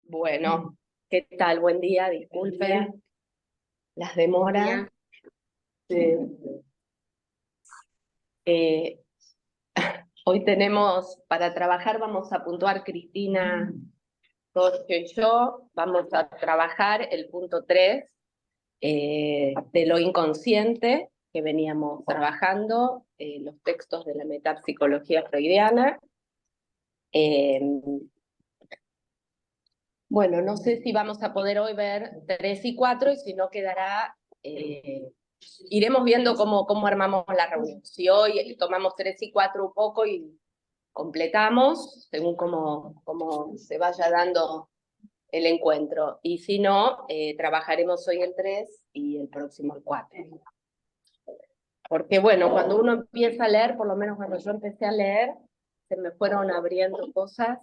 Bueno, ¿qué tal? Buen día, disculpen las demoras. Eh, hoy tenemos, para trabajar vamos a puntuar Cristina, Tocho y yo, vamos a trabajar el punto 3 de lo inconsciente que veníamos trabajando, los textos de la metapsicología freudiana. Bueno, no sé si vamos a poder hoy ver 3 y 4 y si no quedará, iremos viendo cómo armamos la reunión. Si hoy tomamos 3 y 4 un poco y completamos, según cómo se vaya dando el encuentro. Y si no, trabajaremos hoy el 3 y el próximo el 4. Porque bueno, cuando uno empieza a leer, por lo menos cuando yo empecé a leer, se me fueron abriendo cosas.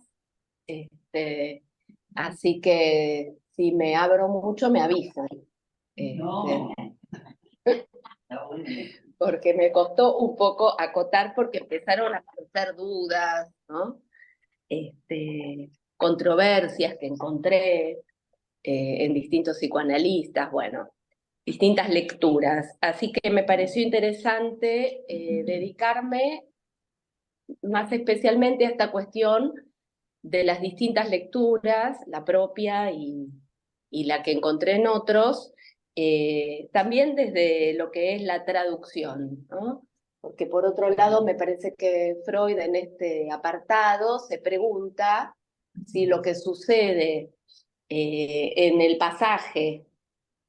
Así que si me abro mucho, me avisan. Porque me costó un poco acotar porque empezaron a aparecer dudas, ¿no? Controversias que encontré en distintos psicoanalistas, bueno, distintas lecturas. Así que me pareció interesante dedicarme más especialmente a esta cuestión de las distintas lecturas, la propia y la que encontré en otros, también desde lo que es la traducción, ¿no? Porque por otro lado me parece que Freud en este apartado se pregunta si lo que sucede en el pasaje,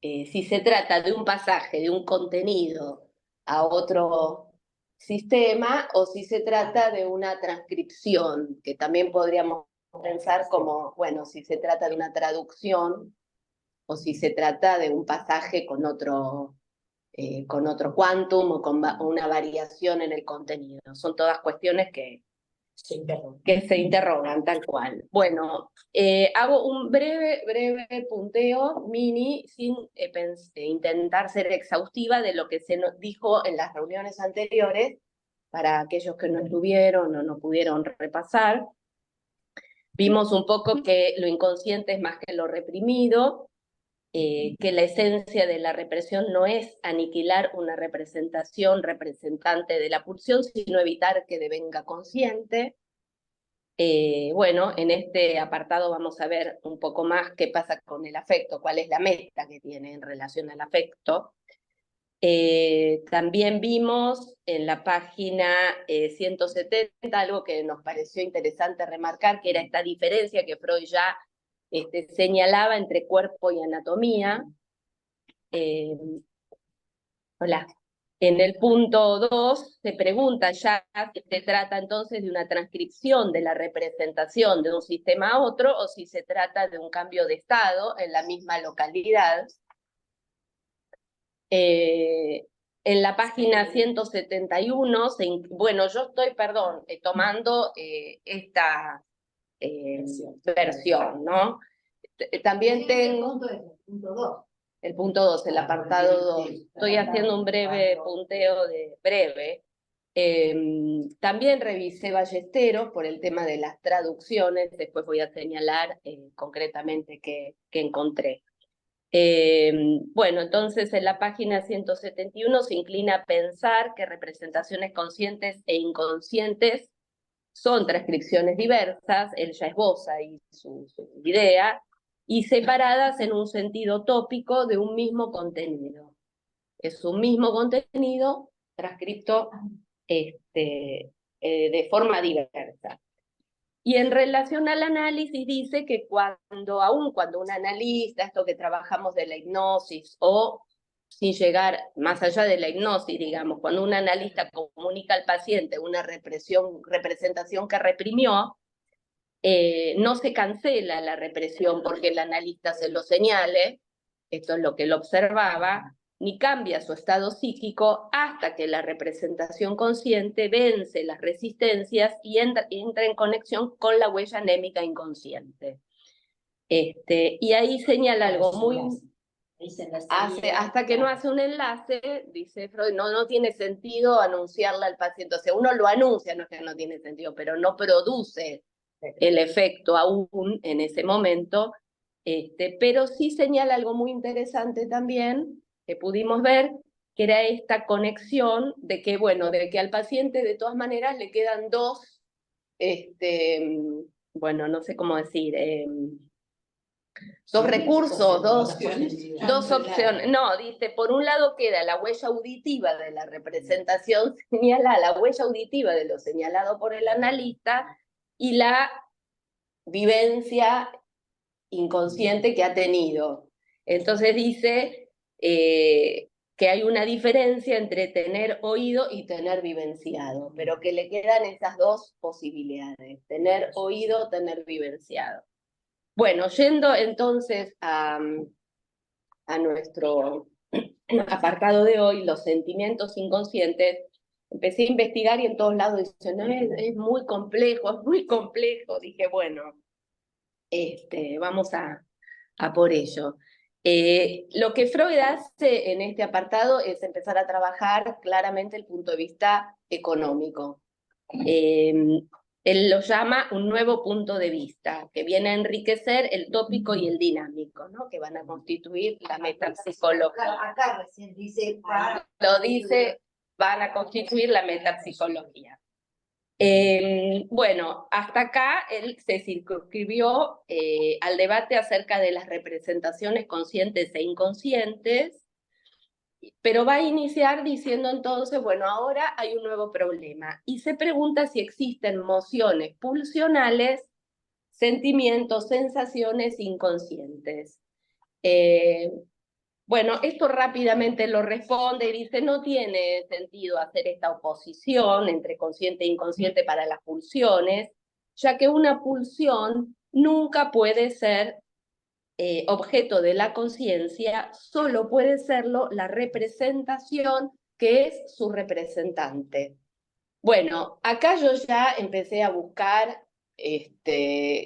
si se trata de un pasaje, de un contenido a otro sistema, o si se trata de una transcripción, que también podríamos pensar como, bueno, si se trata de una traducción, o si se trata de un pasaje con otro quantum o con una variación en el contenido. Son todas cuestiones que se interrogan tal cual. Bueno, hago un breve punteo mini sin intentar ser exhaustiva de lo que se nos dijo en las reuniones anteriores para aquellos que no estuvieron o no pudieron repasar. Vimos un poco que lo inconsciente es más que lo reprimido, que la esencia de la represión no es aniquilar una representación representante de la pulsión, sino evitar que devenga consciente. Bueno, en este apartado vamos a ver un poco más qué pasa con el afecto, cuál es la meta que tiene en relación al afecto. También vimos en la página 170 algo que nos pareció interesante remarcar, que era esta diferencia que Freud ya señalaba entre cuerpo y anatomía. Hola. En el punto 2 se pregunta ya si se trata entonces de una transcripción de la representación de un sistema a otro o si se trata de un cambio de estado en la misma localidad. En la página 171, bueno, yo estoy, perdón, tomando esta versión, ¿no? También tengo el punto 2, el apartado 2. Estoy haciendo un breve punteo breve. También revisé Ballesteros por el tema de las traducciones, después voy a señalar concretamente qué encontré. Bueno, entonces en la página 171 se inclina a pensar que representaciones conscientes e inconscientes son transcripciones diversas, él ya esboza ahí su idea, y separadas en un sentido tópico de un mismo contenido. Es un mismo contenido transcrito de forma diversa. Y en relación al análisis dice que aun cuando un analista, esto que trabajamos de la hipnosis, o sin llegar más allá de la hipnosis, digamos, cuando un analista comunica al paciente una representación que reprimió, no se cancela la represión porque el analista se lo señale, esto es lo que él observaba, ni cambia su estado psíquico hasta que la representación consciente vence las resistencias y entra en conexión con la huella anémica inconsciente. Y ahí señala algo muy... hasta que no hace un enlace, dice Freud, no tiene sentido anunciarle al paciente. O sea, uno lo anuncia, no es que no tiene sentido, pero no produce el efecto aún en ese momento Pero sí señala algo muy interesante también, que pudimos ver, que era esta conexión de que, bueno, de que al paciente de todas maneras le quedan dos, bueno, no sé cómo decir, dos recursos, dos opciones. No, dice, por un lado queda la huella auditiva de la representación señalada, la huella auditiva de lo señalado por el analista y la vivencia inconsciente que ha tenido. Entonces dice que hay una diferencia entre tener oído y tener vivenciado, pero que le quedan esas dos posibilidades, tener oído, tener vivenciado. Bueno, yendo entonces a nuestro apartado de hoy, los sentimientos inconscientes, empecé a investigar y en todos lados dicen, no, es muy complejo, es muy complejo. Dije, bueno, vamos a por ello. Lo que Freud hace en este apartado es empezar a trabajar claramente el punto de vista económico. Él lo llama un nuevo punto de vista, que viene a enriquecer el tópico y el dinámico, ¿no? Que van a constituir la metapsicología. Acá recién dice... Lo dice, van a constituir la metapsicología. Bueno, hasta acá él se circunscribió al debate acerca de las representaciones conscientes e inconscientes, pero va a iniciar diciendo entonces, bueno, ahora hay un nuevo problema, y se pregunta si existen emociones pulsionales, sentimientos, sensaciones inconscientes. Bueno, esto rápidamente lo responde y dice, no tiene sentido hacer esta oposición entre consciente e inconsciente para las pulsiones, ya que una pulsión nunca puede ser objeto de la conciencia, solo puede serlo la representación que es su representante. Bueno, acá yo ya empecé a buscar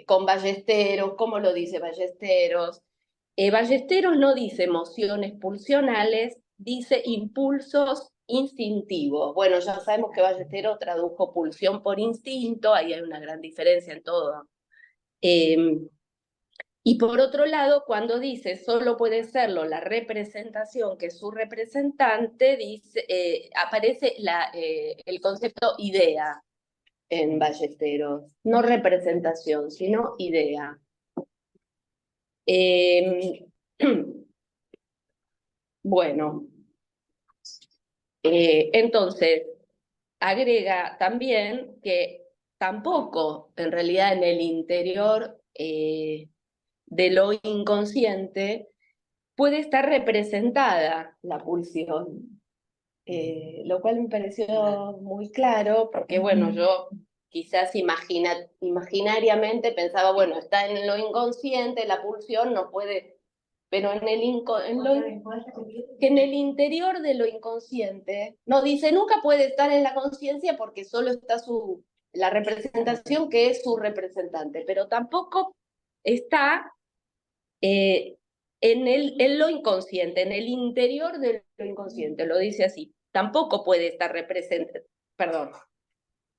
con Ballesteros, ¿cómo lo dice Ballesteros? Ballesteros no dice emociones pulsionales, dice impulsos instintivos. Bueno, ya sabemos que Ballesteros tradujo pulsión por instinto, ahí hay una gran diferencia en todo. Y por otro lado, cuando dice solo puede serlo la representación que es su representante, dice, aparece el concepto idea en Ballesteros, no representación, sino idea. Bueno, entonces agrega también que tampoco en realidad en el interior de lo inconsciente puede estar representada la pulsión, lo cual me pareció muy claro, porque bueno, yo quizás imaginariamente pensaba, bueno, está en lo inconsciente, la pulsión no puede, pero que en el interior de lo inconsciente, no dice, nunca puede estar en la conciencia porque solo está la representación que es su representante, pero tampoco está en lo inconsciente, en el interior de lo inconsciente, lo dice así. Tampoco puede estar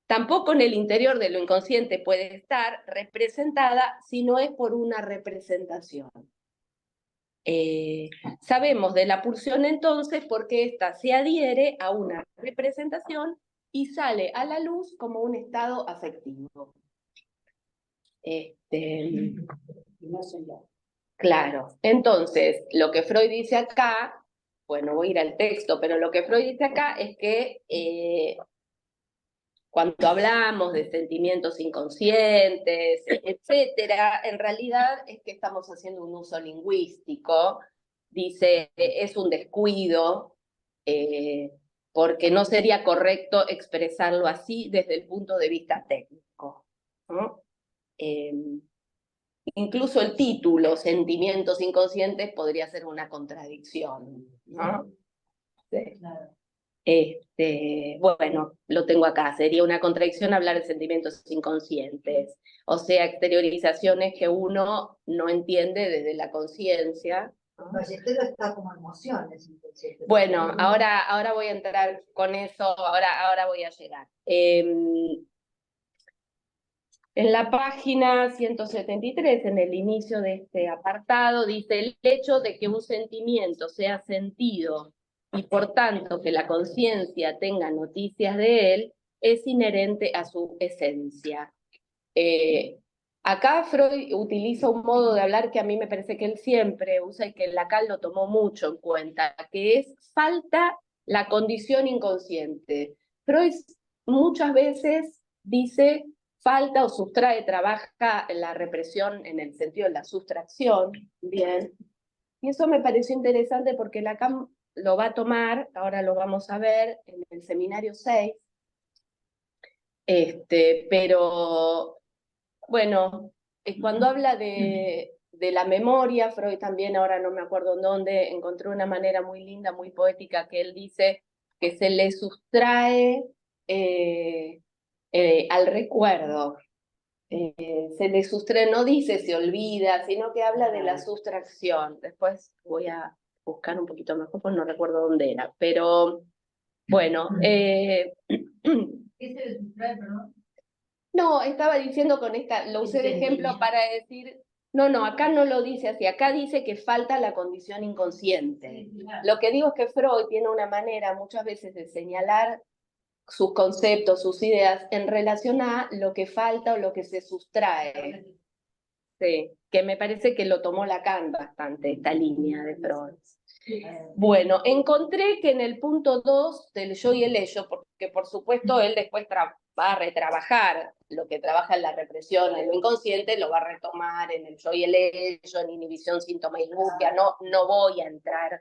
tampoco en el interior de lo inconsciente puede estar representada si no es por una representación. Sabemos de la pulsión entonces porque ésta se adhiere a una representación y sale a la luz como un estado afectivo. Claro, entonces lo que Freud dice acá, bueno, voy a ir al texto, pero lo que Freud dice acá es que cuando hablamos de sentimientos inconscientes, etcétera, en realidad es que estamos haciendo un uso lingüístico. Dice, es un descuido, porque no sería correcto expresarlo así desde el punto de vista técnico, ¿no? Incluso el título, Sentimientos Inconscientes, podría ser una contradicción, ¿no? Sí. Claro. Bueno, lo tengo acá, sería una contradicción hablar de sentimientos inconscientes, o sea, exteriorizaciones que uno no entiende desde la conciencia. Ballesteros está como emociones inconscientes. Bueno, ahora voy a entrar con eso, ahora voy a llegar. En la página 173, en el inicio de este apartado, dice: el hecho de que un sentimiento sea sentido y por tanto que la conciencia tenga noticias de él es inherente a su esencia. Acá Freud utiliza un modo de hablar que a mí me parece que él siempre usa y que Lacan lo tomó mucho en cuenta, que es falta la condición inconsciente. Freud muchas veces dice falta o sustrae, trabaja la represión en el sentido de la sustracción, bien, y eso me pareció interesante porque Lacan lo va a tomar, ahora lo vamos a ver en el seminario 6, pero bueno, cuando habla de la memoria, Freud también, ahora no me acuerdo en dónde, encontré una manera muy linda, muy poética, que él dice que se le sustrae al recuerdo. Se le sustrae, no dice se olvida, sino que habla de la sustracción. Después voy a buscar un poquito mejor, pues no recuerdo dónde era. Pero bueno, ¿Qué se le sustrae, perdón? no, estaba diciendo con esta, lo usé de ejemplo para decir, no, acá no lo dice así, acá dice que falta la condición inconsciente. Lo que digo es que Freud tiene una manera muchas veces de señalar sus conceptos, sus ideas en relación a lo que falta o lo que se sustrae. Sí, que me parece que lo tomó Lacan bastante, esta línea de Freud. Bueno, encontré que en el punto 2 del yo y el ello, porque por supuesto él después va a retrabajar lo que trabaja en la represión, en lo inconsciente, lo va a retomar en el yo y el ello, en inhibición, síntoma y búsqueda. No voy a entrar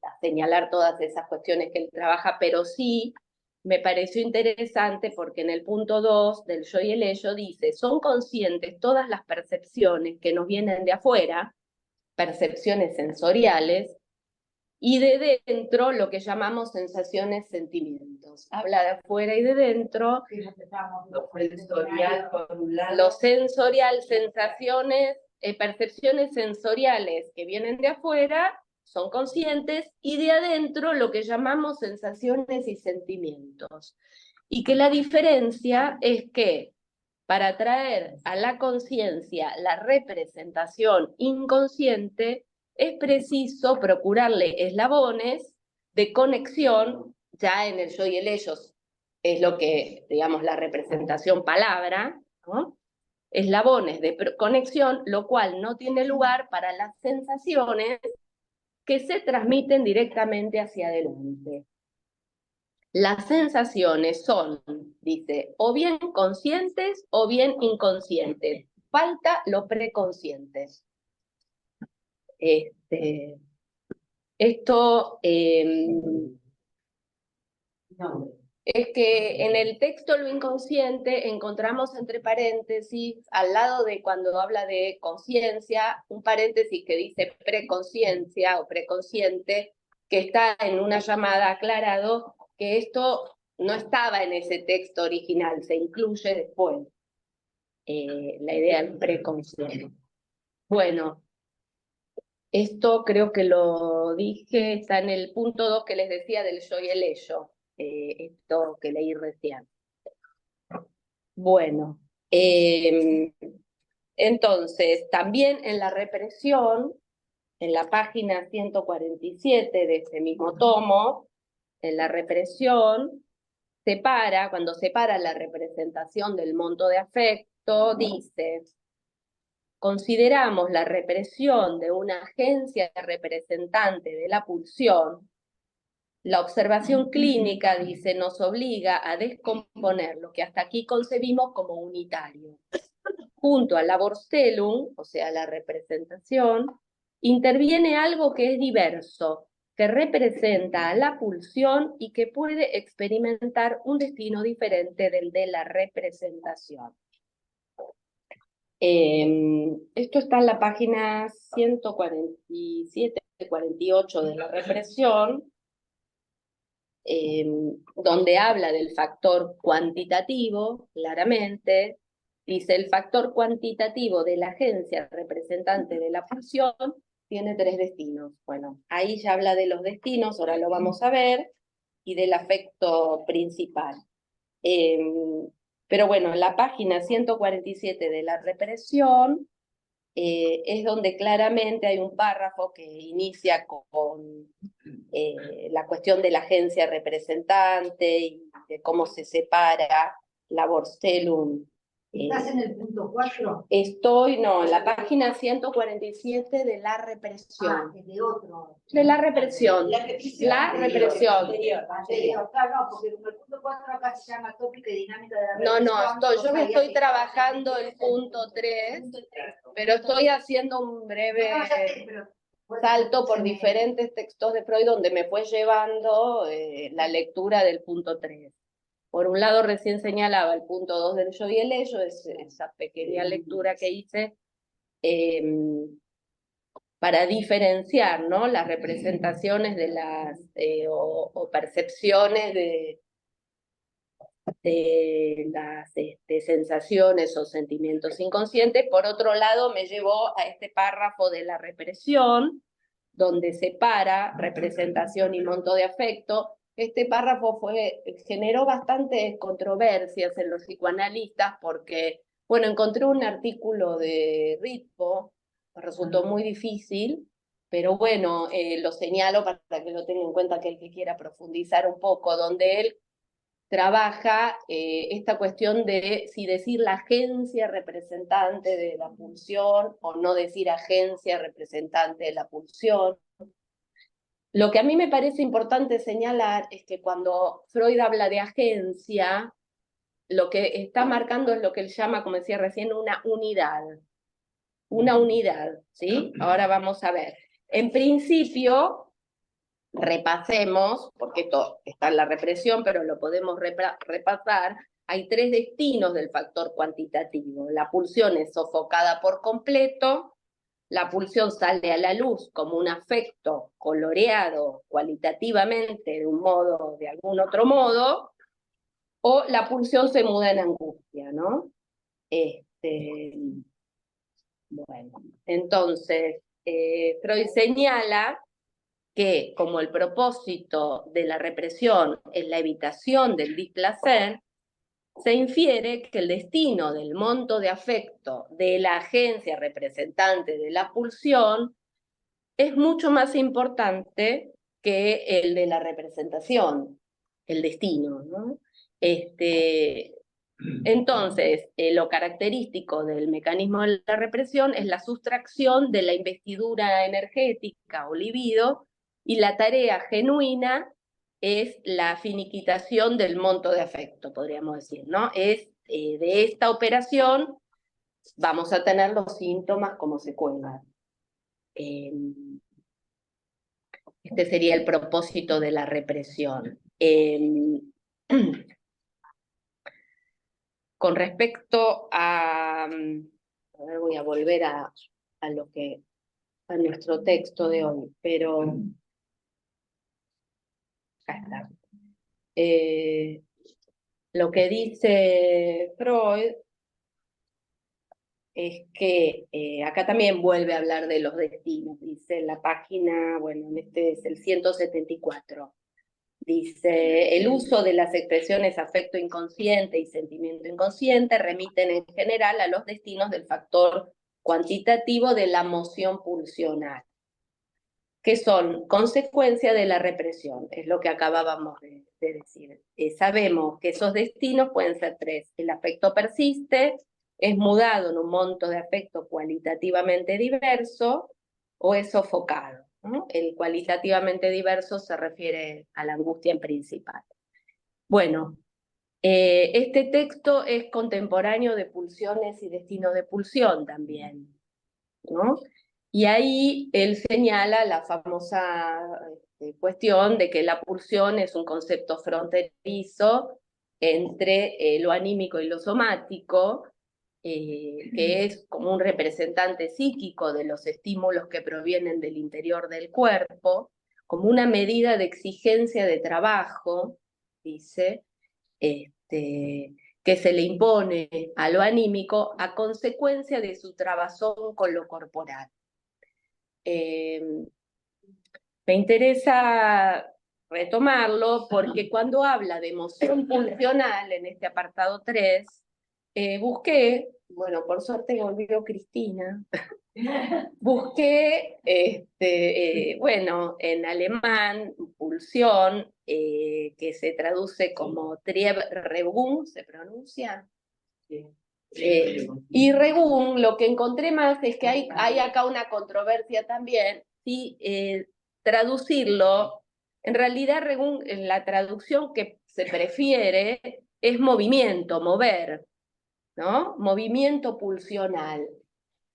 a señalar todas esas cuestiones que él trabaja, pero sí me pareció interesante porque en el punto 2 del yo y el ello dice: son conscientes todas las percepciones que nos vienen de afuera, percepciones sensoriales, y de dentro lo que llamamos sensaciones, sentimientos. Habla de afuera y de dentro. Lo sensorial, sensaciones, percepciones sensoriales que vienen de afuera son conscientes, y de adentro lo que llamamos sensaciones y sentimientos. Y que la diferencia es que para traer a la conciencia la representación inconsciente es preciso procurarle eslabones de conexión, ya en el yo y el ellos es lo que, digamos, la representación palabra, ¿no? Eslabones de conexión, lo cual no tiene lugar para las sensaciones que se transmiten directamente hacia adelante. Las sensaciones son, dice, o bien conscientes o bien inconscientes. Falta lo preconsciente. Esto es que en el texto lo inconsciente encontramos entre paréntesis, al lado de cuando habla de conciencia, un paréntesis que dice preconsciencia o preconsciente, que está en una llamada aclarado que esto no estaba en ese texto original, se incluye después la idea del preconsciente. Bueno, esto creo que lo dije, está en el punto 2 que les decía del yo y el ello, esto que leí recién. Bueno, entonces, también en la represión, en la página 147 de ese mismo tomo, en la represión, cuando separa la representación del monto de afecto, dice: consideramos la represión de una agencia representante de la pulsión. La observación clínica, dice, nos obliga a descomponer lo que hasta aquí concebimos como unitario. Junto al laborstellum, o sea, la representación, interviene algo que es diverso, que representa a la pulsión y que puede experimentar un destino diferente del de la representación. Esto está en la página 147-48 de la represión, donde habla del factor cuantitativo, claramente. Dice: el factor cuantitativo de la agencia representante de la pulsión tiene 3 destinos. Bueno, ahí ya habla de los destinos, ahora lo vamos a ver, y del afecto principal. Pero bueno, la página 147 de la represión es donde claramente hay un párrafo que inicia con la cuestión de la agencia representante y de cómo se separa labor stellum. ¿Estás en el punto 4? No, en la página 147 de la represión. Ah, de otro. De la represión. La represión. La represión. Anterior. Claro, no, porque el punto 4 acá se llama tópica y dinámica de la No, represión. yo me estoy trabajando el punto 3, pero estoy haciendo un breve salto por diferentes textos de Freud donde me fue llevando la lectura del punto 3. Por un lado, recién señalaba el punto 2 del yo y el ello, esa pequeña lectura que hice para diferenciar, ¿no?, las representaciones de las o percepciones de las sensaciones o sentimientos inconscientes. Por otro lado, me llevó a este párrafo de la represión, donde separa representación y monto de afecto. Este párrafo generó bastantes controversias en los psicoanalistas porque, bueno, encontré un artículo de Ritvo, me resultó muy difícil, pero bueno, lo señalo para que lo tenga en cuenta aquel que quiera profundizar un poco, donde él trabaja esta cuestión de si decir la agencia representante de la pulsión o no decir agencia representante de la pulsión. Lo que a mí me parece importante señalar es que cuando Freud habla de agencia, lo que está marcando es lo que él llama, como decía recién, una unidad. Una unidad, ¿sí? Ahora vamos a ver. En principio, repasemos, porque esto está en la represión, pero lo podemos repasar. Hay 3 destinos del factor cuantitativo. La pulsión es sofocada por completo, la pulsión sale a la luz como un afecto coloreado cualitativamente de un modo o de algún otro modo, o la pulsión se muda en angustia, ¿no? Bueno, entonces, Freud señala que como el propósito de la represión es la evitación del displacer, se infiere que el destino del monto de afecto de la agencia representante de la pulsión es mucho más importante que el de la representación, el destino, ¿no? Entonces, lo característico del mecanismo de la represión es la sustracción de la investidura energética o libido, y la tarea genuina es la finiquitación del monto de afecto, podríamos decir, ¿no? De esta operación vamos a tener los síntomas como secuela. Este sería el propósito de la represión. Con respecto a ver, voy a volver a nuestro texto de hoy, pero acá está. Lo que dice Freud es que acá también vuelve a hablar de los destinos, dice en la página, bueno, este es el 174. Dice, el uso de las expresiones afecto inconsciente y sentimiento inconsciente remiten en general a los destinos del factor cuantitativo de la moción pulsional, que son consecuencia de la represión, es lo que acabábamos de decir. Sabemos que esos destinos pueden ser 3. El afecto persiste, es mudado en un monto de afecto cualitativamente diverso o es sofocado, ¿no? El cualitativamente diverso se refiere a la angustia en principal. Bueno, este texto es contemporáneo de Pulsiones y Destinos de Pulsión también, ¿no? Y ahí él señala la famosa cuestión de que la pulsión es un concepto fronterizo entre lo anímico y lo somático, que es como un representante psíquico de los estímulos que provienen del interior del cuerpo, como una medida de exigencia de trabajo, dice, que se le impone a lo anímico a consecuencia de su trabazón con lo corporal. Me interesa retomarlo, porque cuando habla de emoción pulsional, en este apartado 3, busqué, bueno, por suerte volvió Cristina, busqué, bueno, en alemán, pulsión, que se traduce como Triebregung, ¿se pronuncia? Y Regún, lo que encontré más es que hay acá una controversia también, si traducirlo, en realidad Regún, la traducción que se prefiere es movimiento, mover, ¿no? Movimiento pulsional,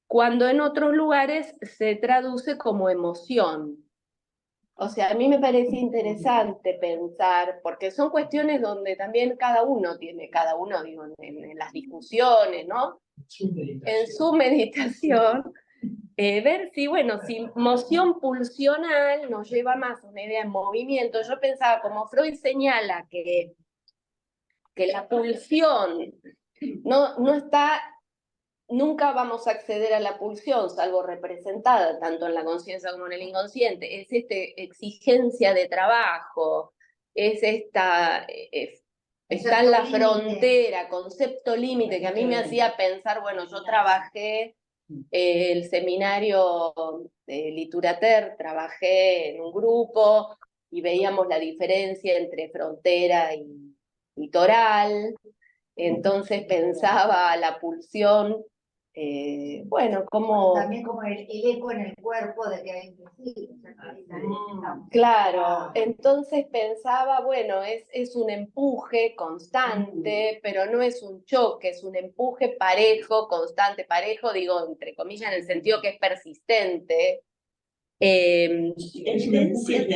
cuando en otros lugares se traduce como emoción. O sea, a mí me parece interesante pensar, porque son cuestiones donde también cada uno digo, en las discusiones, ¿no? En su meditación, ver si, bueno, si moción pulsional nos lleva más a una idea de movimiento. Yo pensaba, como Freud señala que la pulsión no está. Nunca vamos a acceder a la pulsión, salvo representada tanto en la conciencia como en el inconsciente. Es esta exigencia de trabajo, es está en la frontera, concepto límite, que a mí me hacía pensar, bueno, yo trabajé el seminario de Literater, trabajé en un grupo y veíamos la diferencia entre frontera y litoral. Entonces pensaba la pulsión, bueno, como... También como el eco en el cuerpo de que hay sí, Claro, entonces pensaba, bueno, es un empuje constante, pero no es un choque, es un empuje parejo, constante, parejo, digo, entre comillas, en el sentido que es persistente. Tendencia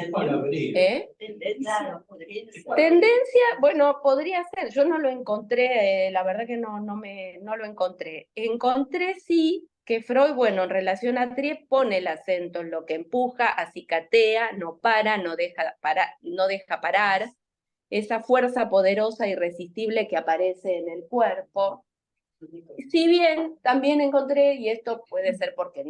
Tendencia, bueno, podría ser, yo no lo encontré, la verdad que no lo encontré. Encontré sí que Freud, bueno, en relación a Trieb pone el acento en lo que empuja, acicatea, no para, no deja parar, esa fuerza poderosa e irresistible que aparece en el cuerpo. Si bien también encontré, y esto puede ser porque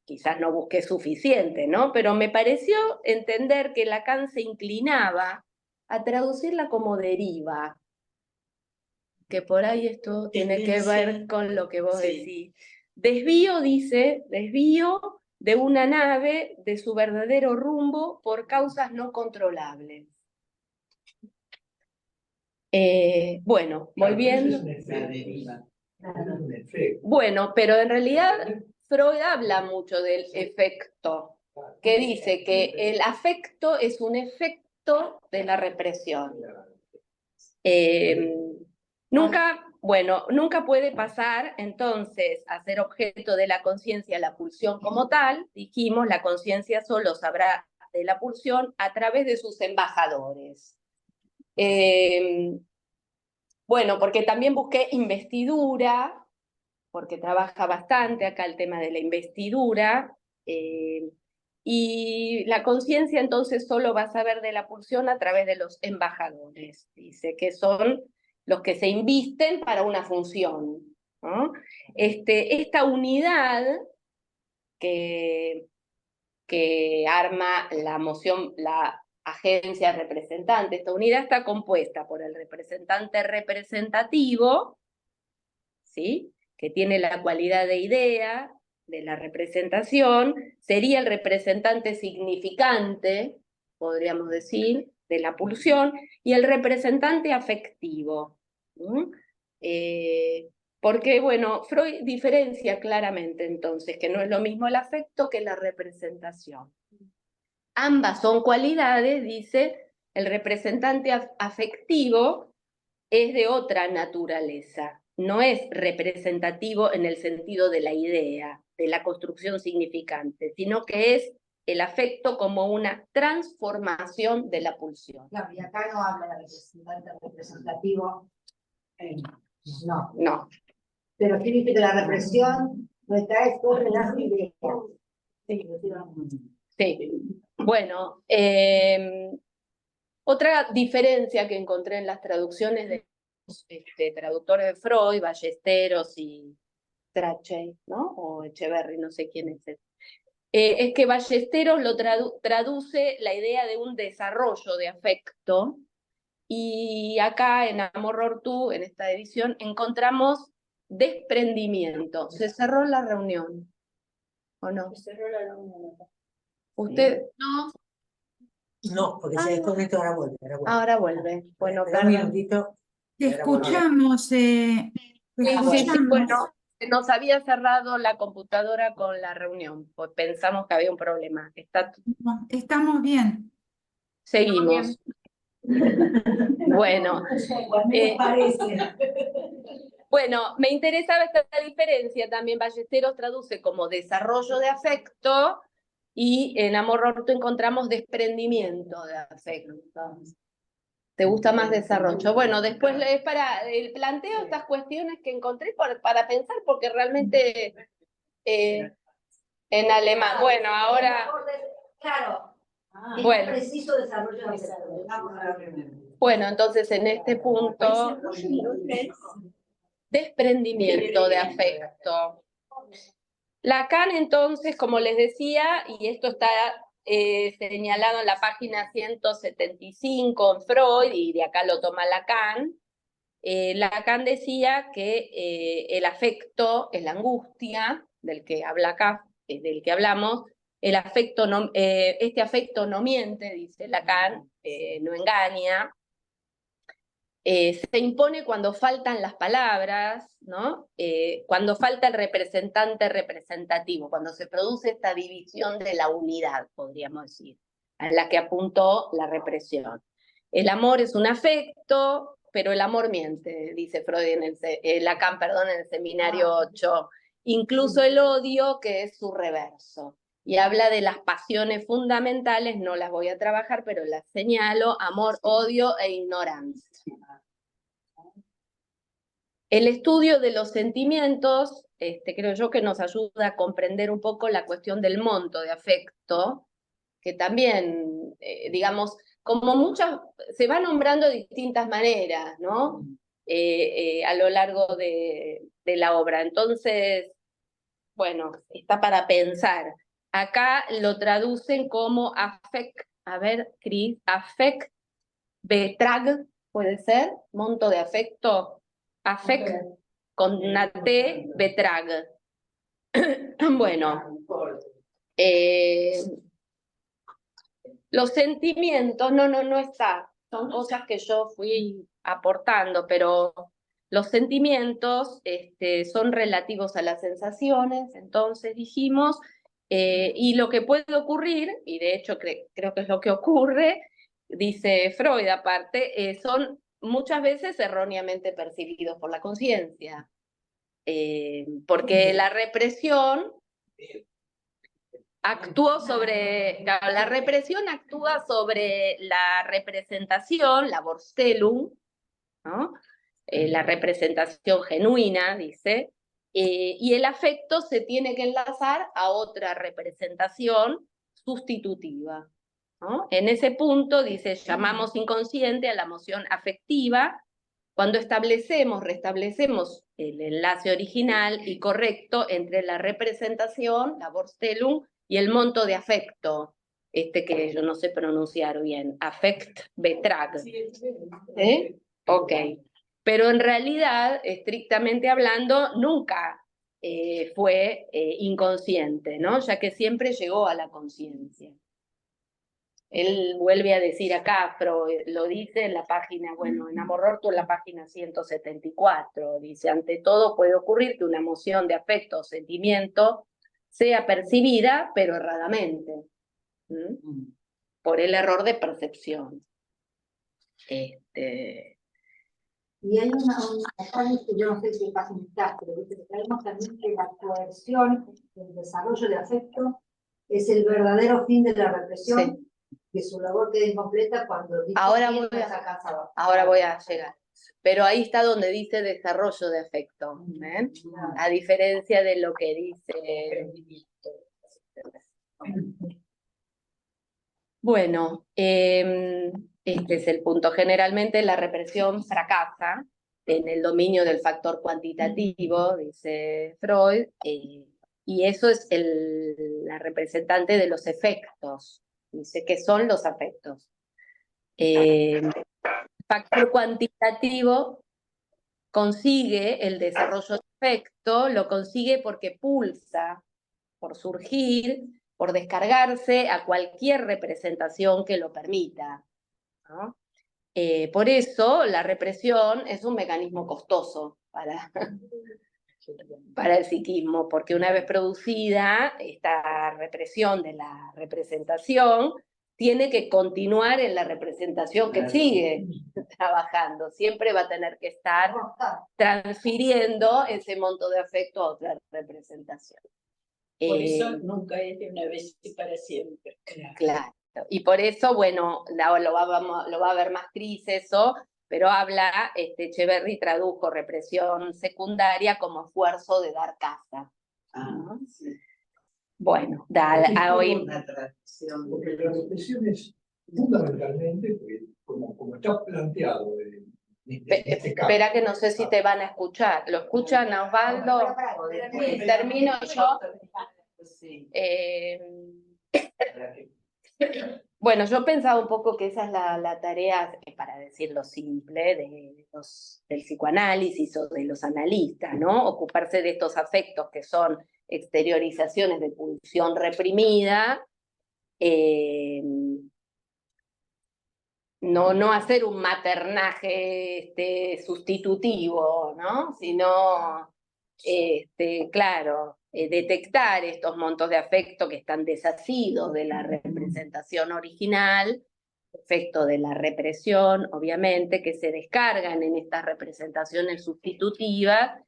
quizás no busqué suficiente, ¿no? Pero me pareció entender que Lacan se inclinaba a traducirla como deriva, que por ahí esto tiene que ver con lo que vos decís. Desvío, dice, desvío de una nave de su verdadero rumbo por causas no controlables. Bueno, volviendo. Bueno, pero en realidad Freud habla mucho del efecto, que dice que el afecto es un efecto de la represión. Nunca puede pasar entonces a ser objeto de la conciencia la pulsión como tal. Dijimos, la conciencia solo sabrá de la pulsión a través de sus embajadores. Bueno, porque también busqué investidura, porque trabaja bastante acá el tema de la investidura, y la conciencia entonces solo va a saber de la pulsión a través de los embajadores. Dice que son los que se invisten para una función, ¿no? Esta unidad que arma la moción, la agencia representante, esta unidad está compuesta por el representante representativo, ¿sí?, que tiene la cualidad de idea de la representación, sería el representante significante, podríamos decir, de la pulsión, y el representante afectivo. Porque, bueno, Freud diferencia claramente entonces que no es lo mismo el afecto que la representación. Ambas son cualidades, dice, el representante afectivo es de otra naturaleza, no es representativo en el sentido de la idea, de la construcción significante, sino que es el afecto como una transformación de la pulsión. Claro, y acá no habla de representante representativo. No. No. Pero sí dice que la represión recae sobre las ideas. Sí. Sí. Bueno, otra diferencia que encontré en las traducciones de los traductores de Freud, Ballesteros y Strachey, ¿no? O Echeverry, no sé quién es. es que Ballesteros lo traduce la idea de un desarrollo de afecto, y acá en Amor Ortú, en esta edición, encontramos desprendimiento. ¿Se cerró la reunión? ¿O no? Se cerró la reunión. ¿Usted? No. No, porque se desconectó, ahora vuelve. Ahora vuelve. Bueno, Espera un minutito. Te escuchamos, te escuchamos. Bueno, nos había cerrado la computadora con la reunión, pues pensamos que había un problema. Estamos bien. Seguimos. Bueno, bueno, me interesaba esta diferencia también. Ballesteros traduce como desarrollo de afecto y en Amor Ortú encontramos desprendimiento de afecto. ¿Te gusta más desarrollo? Bueno, después planteo estas cuestiones que encontré para pensar, porque realmente en alemán, bueno, ahora... Claro, bueno, preciso desarrollo de bueno, entonces en este punto, desprendimiento de afecto. Lacan, entonces, como les decía, y esto está señalado en la página 175 en Freud, y de acá lo toma Lacan. Lacan decía que el afecto es la angustia, del que habla acá, del que hablamos. Este afecto no miente, dice Lacan, no engaña. Se impone cuando faltan las palabras, ¿no? Cuando falta el representante representativo, cuando se produce esta división de la unidad, podríamos decir, a la que apuntó la represión. El amor es un afecto, pero el amor miente, dice Freud Lacan, perdón, en el seminario 8. Incluso el odio, que es su reverso. Y habla de las pasiones fundamentales, no las voy a trabajar, pero las señalo: amor, odio e ignorancia. El estudio de los sentimientos, creo yo que nos ayuda a comprender un poco la cuestión del monto de afecto, que también, digamos, como muchas, se va nombrando de distintas maneras, ¿no? A lo largo de la obra. Entonces, bueno, está para pensar. Acá lo traducen como affect, a ver, Cris, affect betrag, ¿puede ser? Monto de afecto. Affect con una T, betrag. Bueno, los sentimientos, no está, son cosas que yo fui aportando, pero los sentimientos son relativos a las sensaciones, entonces dijimos, y lo que puede ocurrir, y de hecho creo que es lo que ocurre, dice Freud aparte, son muchas veces erróneamente percibidos por la conciencia, porque la represión la represión actúa sobre la representación, la Vorstellung, ¿no? La representación genuina, dice, y el afecto se tiene que enlazar a otra representación sustitutiva, ¿no? En ese punto, dice, llamamos inconsciente a la emoción afectiva cuando restablecemos el enlace original y correcto entre la representación, la Vorstellung, y el monto de afecto, que yo no sé pronunciar bien, affect betrag. Ok. Pero en realidad, estrictamente hablando, nunca fue inconsciente, ¿no? Ya que siempre llegó a la conciencia. Él vuelve a decir acá, pero lo dice en la página, bueno, en Amor Ortú, en la página 174, dice: ante todo puede ocurrir que una emoción de afecto o sentimiento sea percibida, pero erradamente, por el error de percepción. Y hay una página que yo no sé si pasa en pero tenemos también que la coerción, el desarrollo de afecto, es el verdadero fin de la represión. Sí. Que su labor quede incompleta cuando ahora voy a llegar, pero ahí está donde dice desarrollo de afecto, ¿eh? A diferencia de lo que dice. Bueno, este es el punto. Generalmente la represión fracasa en el dominio del factor cuantitativo, dice Freud, y eso es la representante de los efectos. Dice que son los afectos. Factor cuantitativo consigue el desarrollo de efecto, lo consigue porque pulsa por surgir, por descargarse a cualquier representación que lo permita, ¿no? Por eso la represión es un mecanismo costoso para el psiquismo, porque una vez producida esta represión de la representación, tiene que continuar en la representación que sigue trabajando. Siempre va a tener que estar transfiriendo ese monto de afecto a otra representación. Por eso nunca es de una vez y para siempre. Claro. Y por eso, bueno, lo va a ver más Cris eso, pero habla, Echeverry tradujo represión secundaria como esfuerzo de dar caza. ¿No? Sí. Bueno, hoy... Una tradición. Porque la represión es fundamentalmente, como está planteado en este caso. Espera que no sé si te van a escuchar. ¿Lo escuchan, Osvaldo? Termino yo. Sí. Bueno, yo pensaba un poco que esa es la tarea, para decirlo simple, del psicoanálisis o de los analistas, ¿no? Ocuparse de estos afectos que son exteriorizaciones de pulsión reprimida, no hacer un maternaje sustitutivo, ¿no? Sino, claro, detectar estos montos de afecto que están desasidos de la representación original, efecto de la represión, obviamente, que se descargan en estas representaciones sustitutivas,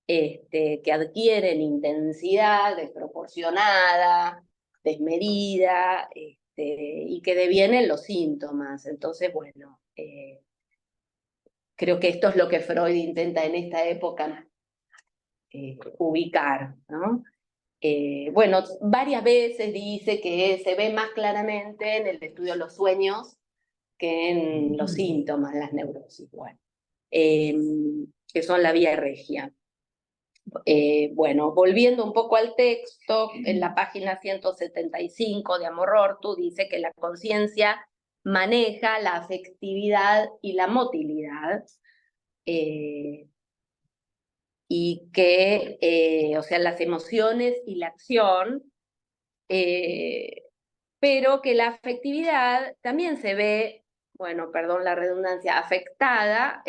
que adquieren intensidad desproporcionada, desmedida, y que devienen los síntomas. Entonces, bueno, creo que esto es lo que Freud intenta en esta época ubicar, ¿no? Bueno, varias veces dice que se ve más claramente en el estudio de los sueños que en los síntomas, las neurosis, bueno, que son la vía regia. Bueno, volviendo un poco al texto, en la página 175 de Amor Ortu dice que la conciencia maneja la afectividad y la motilidad, y que, o sea, las emociones y la acción, pero que la afectividad también se ve, bueno, perdón la redundancia, afectada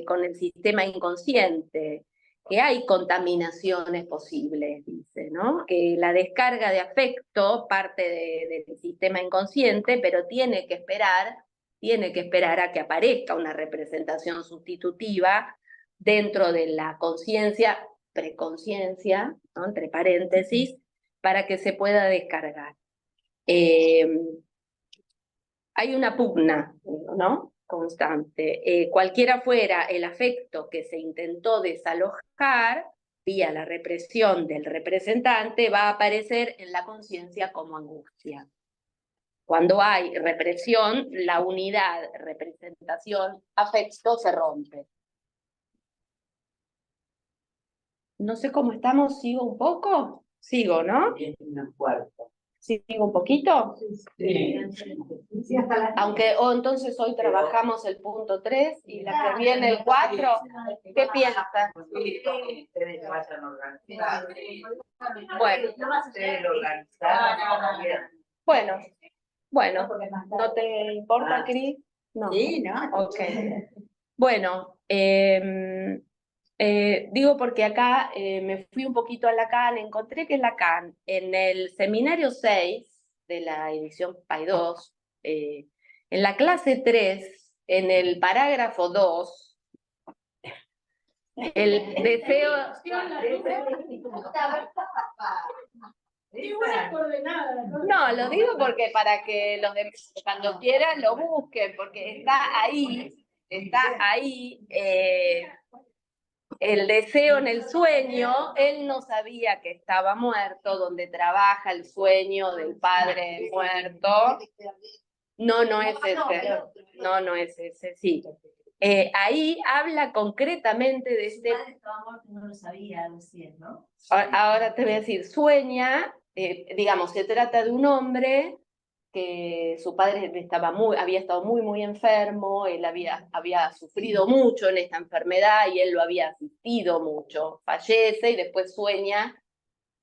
con el sistema inconsciente, que hay contaminaciones posibles, dice, ¿no? Que la descarga de afecto parte del sistema inconsciente, pero tiene que esperar a que aparezca una representación sustitutiva dentro de la conciencia, preconciencia, ¿no? Entre paréntesis, para que se pueda descargar. Hay una pugna, ¿no? Constante. Cualquiera fuera el afecto que se intentó desalojar vía la represión del representante, va a aparecer en la conciencia como angustia. Cuando hay represión, la unidad representación-afecto se rompe. No sé cómo estamos, ¿sigo un poco? Sigo, ¿no? ¿Sigo un poquito? Sí. Sí, hasta la... Aunque entonces hoy trabajamos el punto 3 y la que viene el 4, ¿qué piensas? Ustedes lo vayan a organizar. Bueno, ¿no te importa, Cris? No. Sí, ¿no? Ok. Bueno, digo porque acá me fui un poquito a Lacan, encontré que Lacan en el seminario 6 de la edición PAI 2, en la clase 3, en el parágrafo 2, el deseo... No, lo digo porque para que los demás cuando quieran lo busquen, porque está ahí, el deseo en el sueño. Él no sabía que estaba muerto, donde trabaja el sueño del padre muerto. No es ese. No es ese, sí. Ahí habla concretamente de este... No lo sabía recién, ¿no? Ahora te voy a decir, sueña, digamos, se trata de un hombre que su padre había estado muy enfermo, él había sufrido mucho en esta enfermedad y él lo había asistido mucho. Fallece y después sueña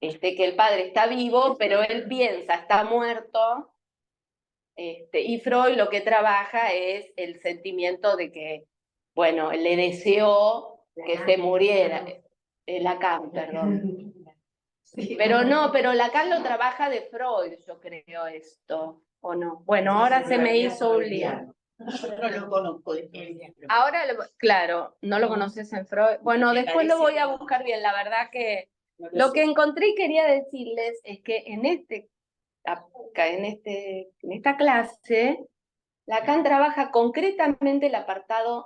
que el padre está vivo, pero él piensa, está muerto. Y Freud lo que trabaja es el sentimiento de que, bueno, le deseó que se muriera. Lacan, perdón. Pero no, pero Lacan lo trabaja de Freud, yo creo esto, ¿o no? Bueno, ahora se me hizo un lío. Yo no lo conozco. Ahora, claro, ¿no lo conoces en Freud? Bueno, después lo voy a buscar bien, la verdad que lo que encontré y quería decirles es que en esta clase, Lacan trabaja concretamente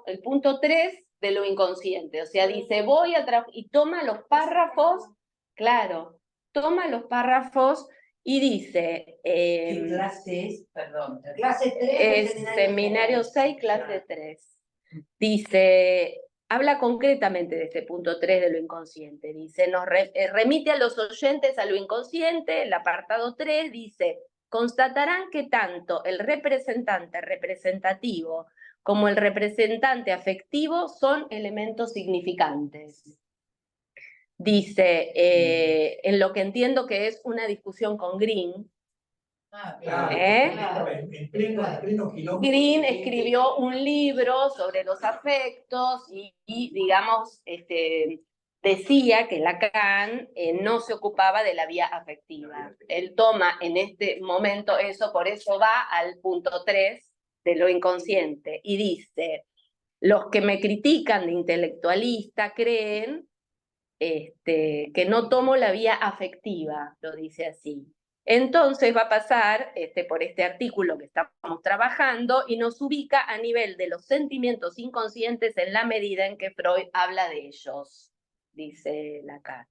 el punto 3 de lo inconsciente, o sea, dice, voy a trabajar, y toma los párrafos, claro, toma los párrafos y dice... ¿Qué clase es? Perdón. Clase 3. Es seminario 6, clase 3. Dice, habla concretamente de este punto 3 de lo inconsciente. Dice, nos remite a los oyentes a lo inconsciente. El apartado 3 dice, constatarán que tanto el representante representativo como el representante afectivo son elementos significantes. Dice, en lo que entiendo que es una discusión con Green. Green escribió un libro sobre los afectos y digamos, decía que Lacan no se ocupaba de la vía afectiva. Él toma en este momento eso, por eso va al punto 3 de lo inconsciente y dice, los que me critican de intelectualista creen que no tomo la vía afectiva, lo dice así. Entonces va a pasar por este artículo que estamos trabajando y nos ubica a nivel de los sentimientos inconscientes en la medida en que Freud habla de ellos, dice Lacan.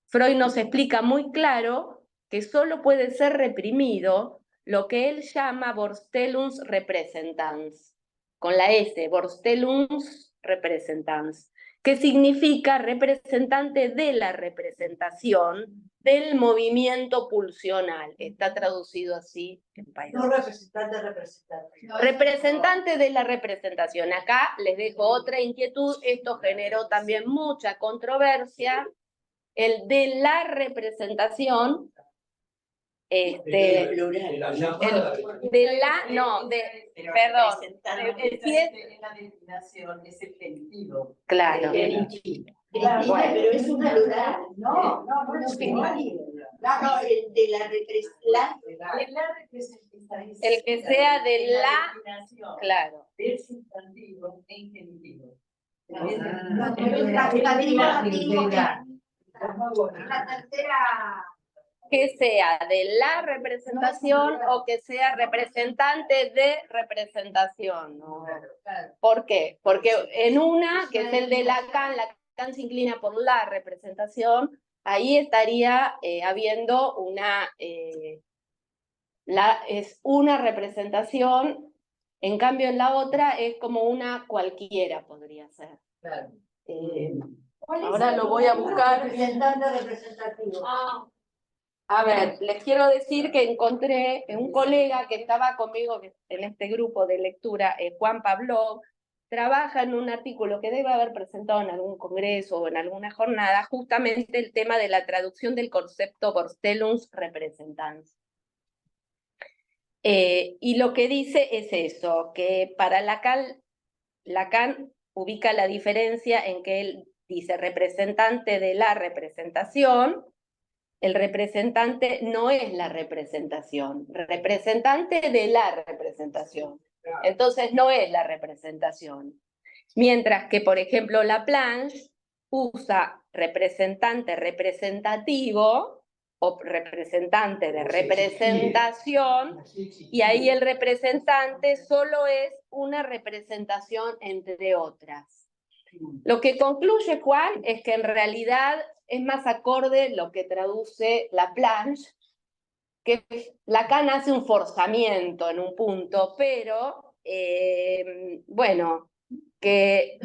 Freud nos explica muy claro que solo puede ser reprimido lo que él llama Vorstellungsrepresentans, con la S, Vorstellungsrepresentans, que significa representante de la representación del movimiento pulsional. Está traducido así en país. No representante. Representante de la representación. Acá les dejo otra inquietud. Esto generó también mucha controversia. El de la representación. Perdón, la destinación es el genitivo. Claro. Bueno, pero es una plural. No es igual. De la representación. El que sea de la, claro. Del sustantivo en genitivo. La tercera. Que sea de la representación o que sea representante de representación. ¿No? ¿Por qué? Porque en una, que es el de Lacan se inclina por la representación, ahí estaría habiendo es una representación, en cambio en la otra es como una cualquiera podría ser. Claro. Ahora lo voy a buscar. Representante representativo. A ver, les quiero decir que encontré un colega que estaba conmigo en este grupo de lectura, Juan Pablo, trabaja en un artículo que debe haber presentado en algún congreso o en alguna jornada, justamente el tema de la traducción del concepto Vorstellungsrepresentans. Y lo que dice es eso, que para Lacan ubica la diferencia en que él dice representante de la representación. El representante no es la representación, representante de la representación. Entonces no es la representación. Mientras que, por ejemplo, Laplanche usa representante representativo o representante de representación, y ahí el representante solo es una representación entre otras. Lo que concluye Juan es que en realidad es más acorde lo que traduce Laplanche, que Lacan hace un forzamiento en un punto, pero bueno, que,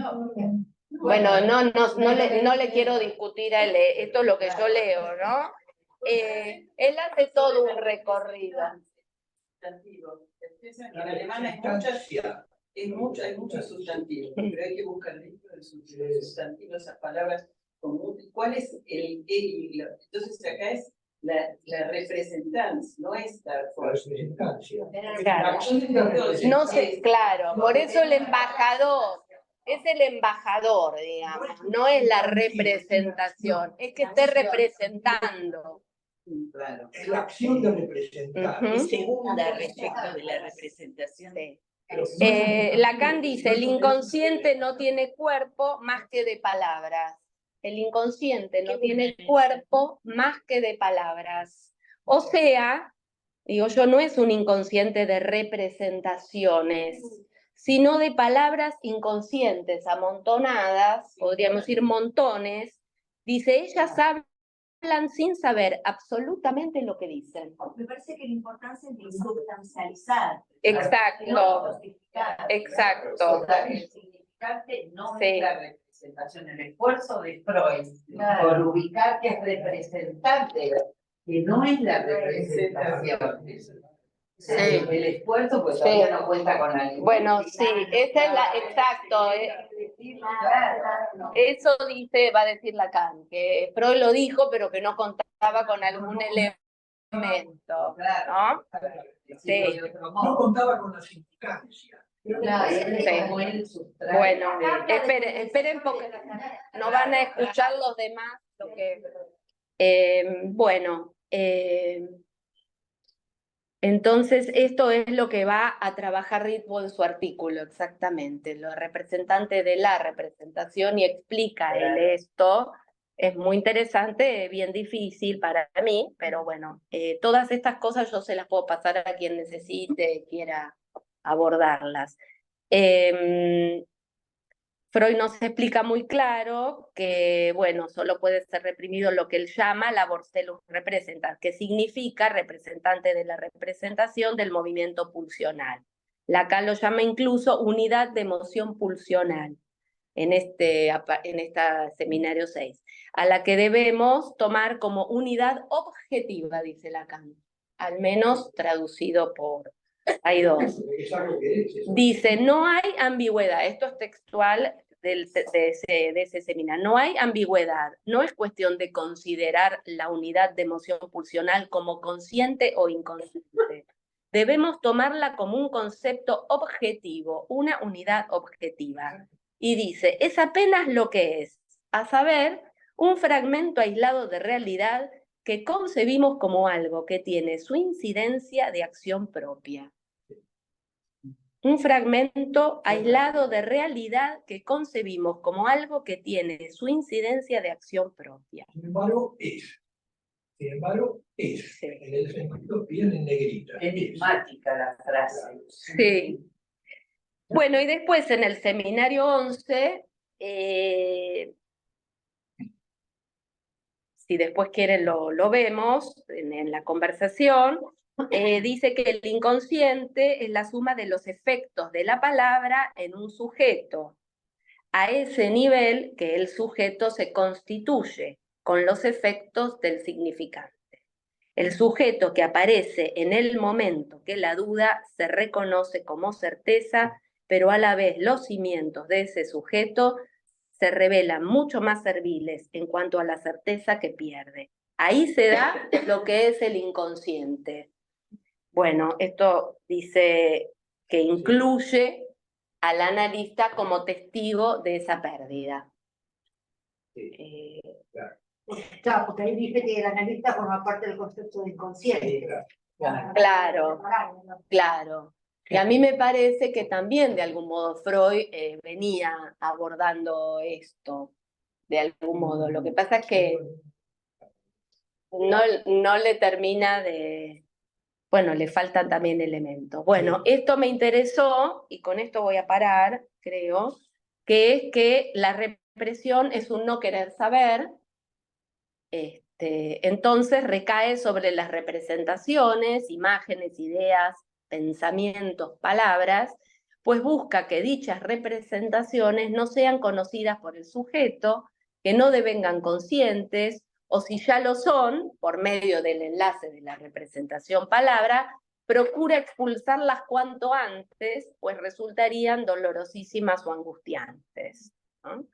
bueno, no le quiero discutir a él, esto es lo que yo leo, ¿no? Él hace todo un recorrido. En alemán hay muchos sustantivos, pero hay que buscar dentro de los sustantivos esas palabras comunes. ¿Cuál es entonces acá es la representancia, no es la representancia. Claro. No sé, claro, por eso el embajador es el embajador, digamos, no es la representación, es que esté representando. Claro. Es la acción de representar. Y segunda respecto de la representación. Sí. Lacan dice, el inconsciente no tiene cuerpo más que de palabras. El inconsciente no tiene cuerpo más que de palabras. O sea, digo yo, no es un inconsciente de representaciones, sino de palabras inconscientes, amontonadas, podríamos decir montones. Dice, ellas hablan sin saber absolutamente lo que dicen. Me parece que la importancia es de substancializar. Exacto. Exacto. El significante no es la representación, el esfuerzo de Freud por ubicar que es representante, que no es la representación. Sí. El esfuerzo, pues todavía no cuenta con alguien. Bueno, sí, esa es la, exacto. Eso dice, va a decir Lacan, que Freud lo dijo, pero que no contaba con algún elemento, ¿no? Sí. No contaba con la significancia. Bueno, esperen porque no van a escuchar los demás lo que... entonces esto es lo que va a trabajar Ritvo en su artículo, exactamente, lo representante de la representación, y explica él esto. Es muy interesante, bien difícil para mí, pero bueno, todas estas cosas yo se las puedo pasar a quien necesite, quiera abordarlas. Freud nos explica muy claro que, bueno, solo puede ser reprimido lo que él llama la Vorstellung representat, que significa representante de la representación del movimiento pulsional. Lacan lo llama incluso unidad de emoción pulsional en este seminario 6, a la que debemos tomar como unidad objetiva, dice Lacan, al menos traducido por... Hay dos. Dice, no hay ambigüedad, esto es textual de ese seminario, no hay ambigüedad, no es cuestión de considerar la unidad de emoción pulsional como consciente o inconsciente. Debemos tomarla como un concepto objetivo, una unidad objetiva. Y dice, es apenas lo que es, a saber, un fragmento aislado de realidad que concebimos como algo que tiene su incidencia de acción propia. Un fragmento aislado de realidad que concebimos como algo que tiene su incidencia de acción propia. Sin embargo, es. Sin embargo, es. Sí. En el sentido bien en negrita. Enigmática la frase. Sí. Bueno, y después en el seminario 11, si después quieren lo vemos en la conversación, dice que el inconsciente es la suma de los efectos de la palabra en un sujeto, a ese nivel que el sujeto se constituye con los efectos del significante. El sujeto que aparece en el momento que la duda se reconoce como certeza, pero a la vez los cimientos de ese sujeto se revelan mucho más serviles en cuanto a la certeza que pierde. Ahí se da lo que es el inconsciente. Bueno, esto dice que incluye al analista como testigo de esa pérdida. Claro, porque ahí dice que el analista forma parte del concepto de inconsciente. Claro, claro. Y a mí me parece que también de algún modo Freud venía abordando esto, de algún modo. Lo que pasa es que no le termina de... Bueno, le faltan también elementos. Bueno, esto me interesó, y con esto voy a parar, creo, que es que la represión es un no querer saber, entonces recae sobre las representaciones, imágenes, ideas, pensamientos, palabras, pues busca que dichas representaciones no sean conocidas por el sujeto, que no devengan conscientes, o si ya lo son, por medio del enlace de la representación palabra, procura expulsarlas cuanto antes, pues resultarían dolorosísimas o angustiantes, ¿no?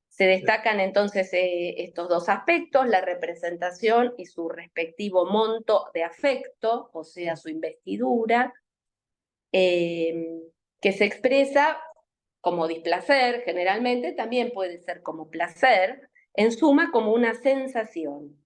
Se destacan entonces estos dos aspectos, la representación y su respectivo monto de afecto, o sea, su investidura, que se expresa como displacer generalmente, también puede ser como placer, en suma como una sensación,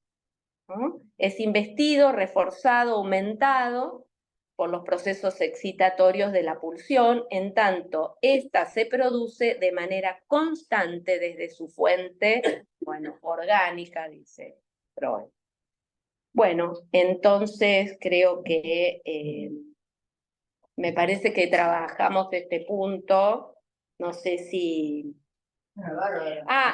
¿no? Es investido, reforzado, aumentado por los procesos excitatorios de la pulsión, en tanto ésta se produce de manera constante desde su fuente, bueno, orgánica, dice Freud. Bueno, entonces creo que me parece que trabajamos este punto, no sé si...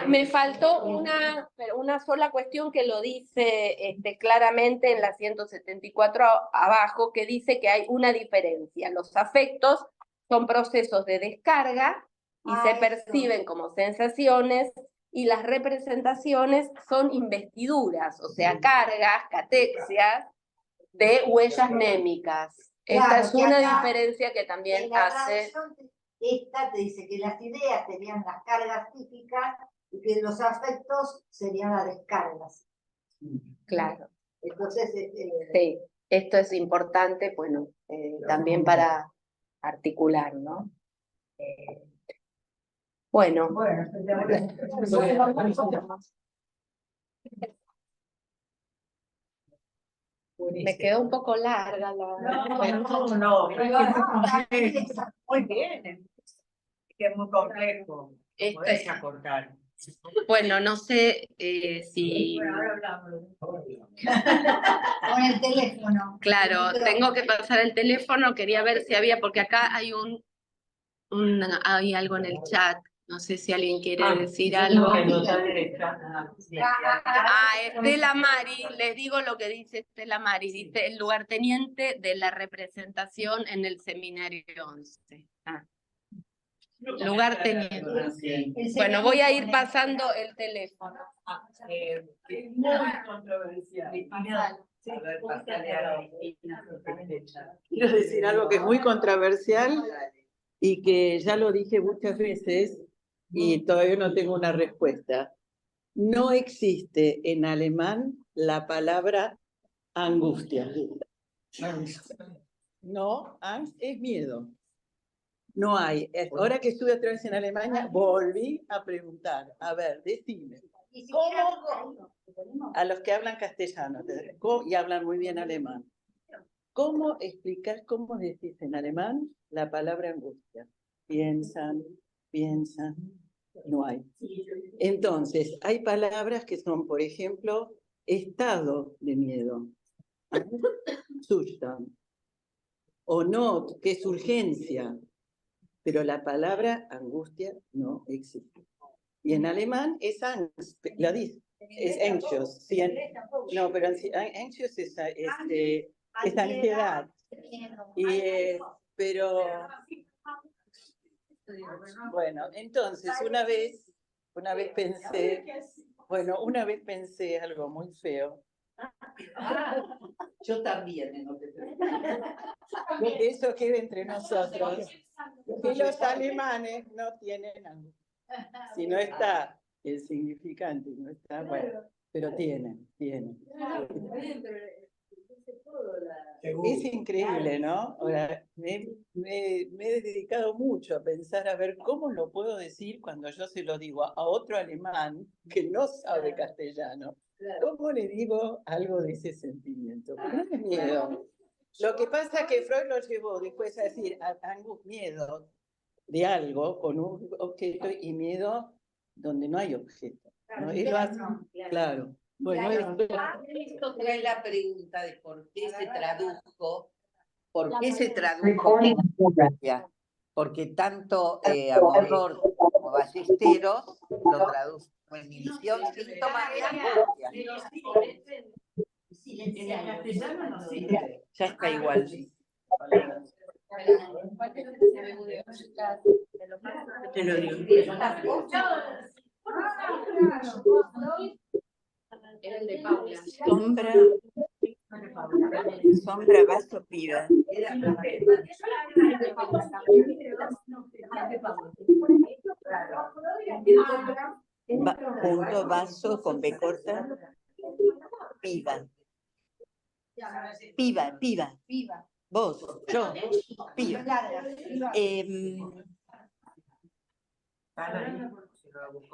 me faltó una sola cuestión que lo dice claramente en la 174 abajo, que dice que hay una diferencia. Los afectos son procesos de descarga y se perciben como sensaciones, y las representaciones son investiduras, o sea, cargas, catexias de huellas némicas. Esta es una diferencia que también hace... Esta te dice que las ideas serían las cargas típicas y que los afectos serían las descargas. Claro. Entonces, sí, esto es importante, bueno, también para articular, ¿no? Bueno. Me quedó un poco larga la... No. Muy bien. Que es muy complejo. Podés acortar. Bueno, no sé si... Bueno, ahora hablamos. con el teléfono. Claro, tengo que pasar el teléfono, quería ver si había, porque acá hay hay algo en el chat. No sé si alguien quiere decir algo. Estela Mari, les digo lo que dice Estela Mari. Dice el lugarteniente de la representación en el seminario 11. Lugarteniente. Bueno, voy a ir pasando el teléfono. Es muy controversial. Quiero decir algo que es muy controversial y que ya lo dije muchas veces y todavía no tengo una respuesta. No existe en alemán la palabra angustia. No, angst es miedo. No hay. Ahora que estuve otra vez en Alemania, volví a preguntar. A ver, decime. ¿Cómo? A los que hablan castellano y hablan muy bien alemán. ¿Cómo explicar, cómo decís en alemán la palabra angustia? Piensan, no hay. Entonces, hay palabras que son, por ejemplo, estado de miedo, Zustand, o not, que es urgencia, pero la palabra angustia no existe. Y en alemán es Angst, la dice, es anxious. Sí, no, pero anxious es ansiedad. Pero, bueno, entonces una vez pensé algo muy feo. Yo también, no te preocupes. Que eso quede entre nosotros. Que los alemanes no tienen angustia. Si no está el significante, no está, bueno, pero tienen. Es increíble, ¿no? Ahora, me he dedicado mucho a pensar a ver cómo lo puedo decir cuando yo se lo digo a otro alemán que no sabe castellano. ¿Cómo le digo algo de ese sentimiento? Porque no es miedo. Lo que pasa es que Freud lo llevó después a decir miedo de algo con un objeto y miedo donde no hay objeto, ¿no? Y lo hace, claro. Bueno, esto trae la pregunta de por qué se tradujo, porque tanto Amador como Ballesteros lo tradujo en misión síntomas de angustia. En castellano no sirve. Ya está igual. Te lo digo. Era el de Paula. Sombra, vaso, piba. Punto, vaso, con B corta. Piba. Piba. Vos, yo, piba.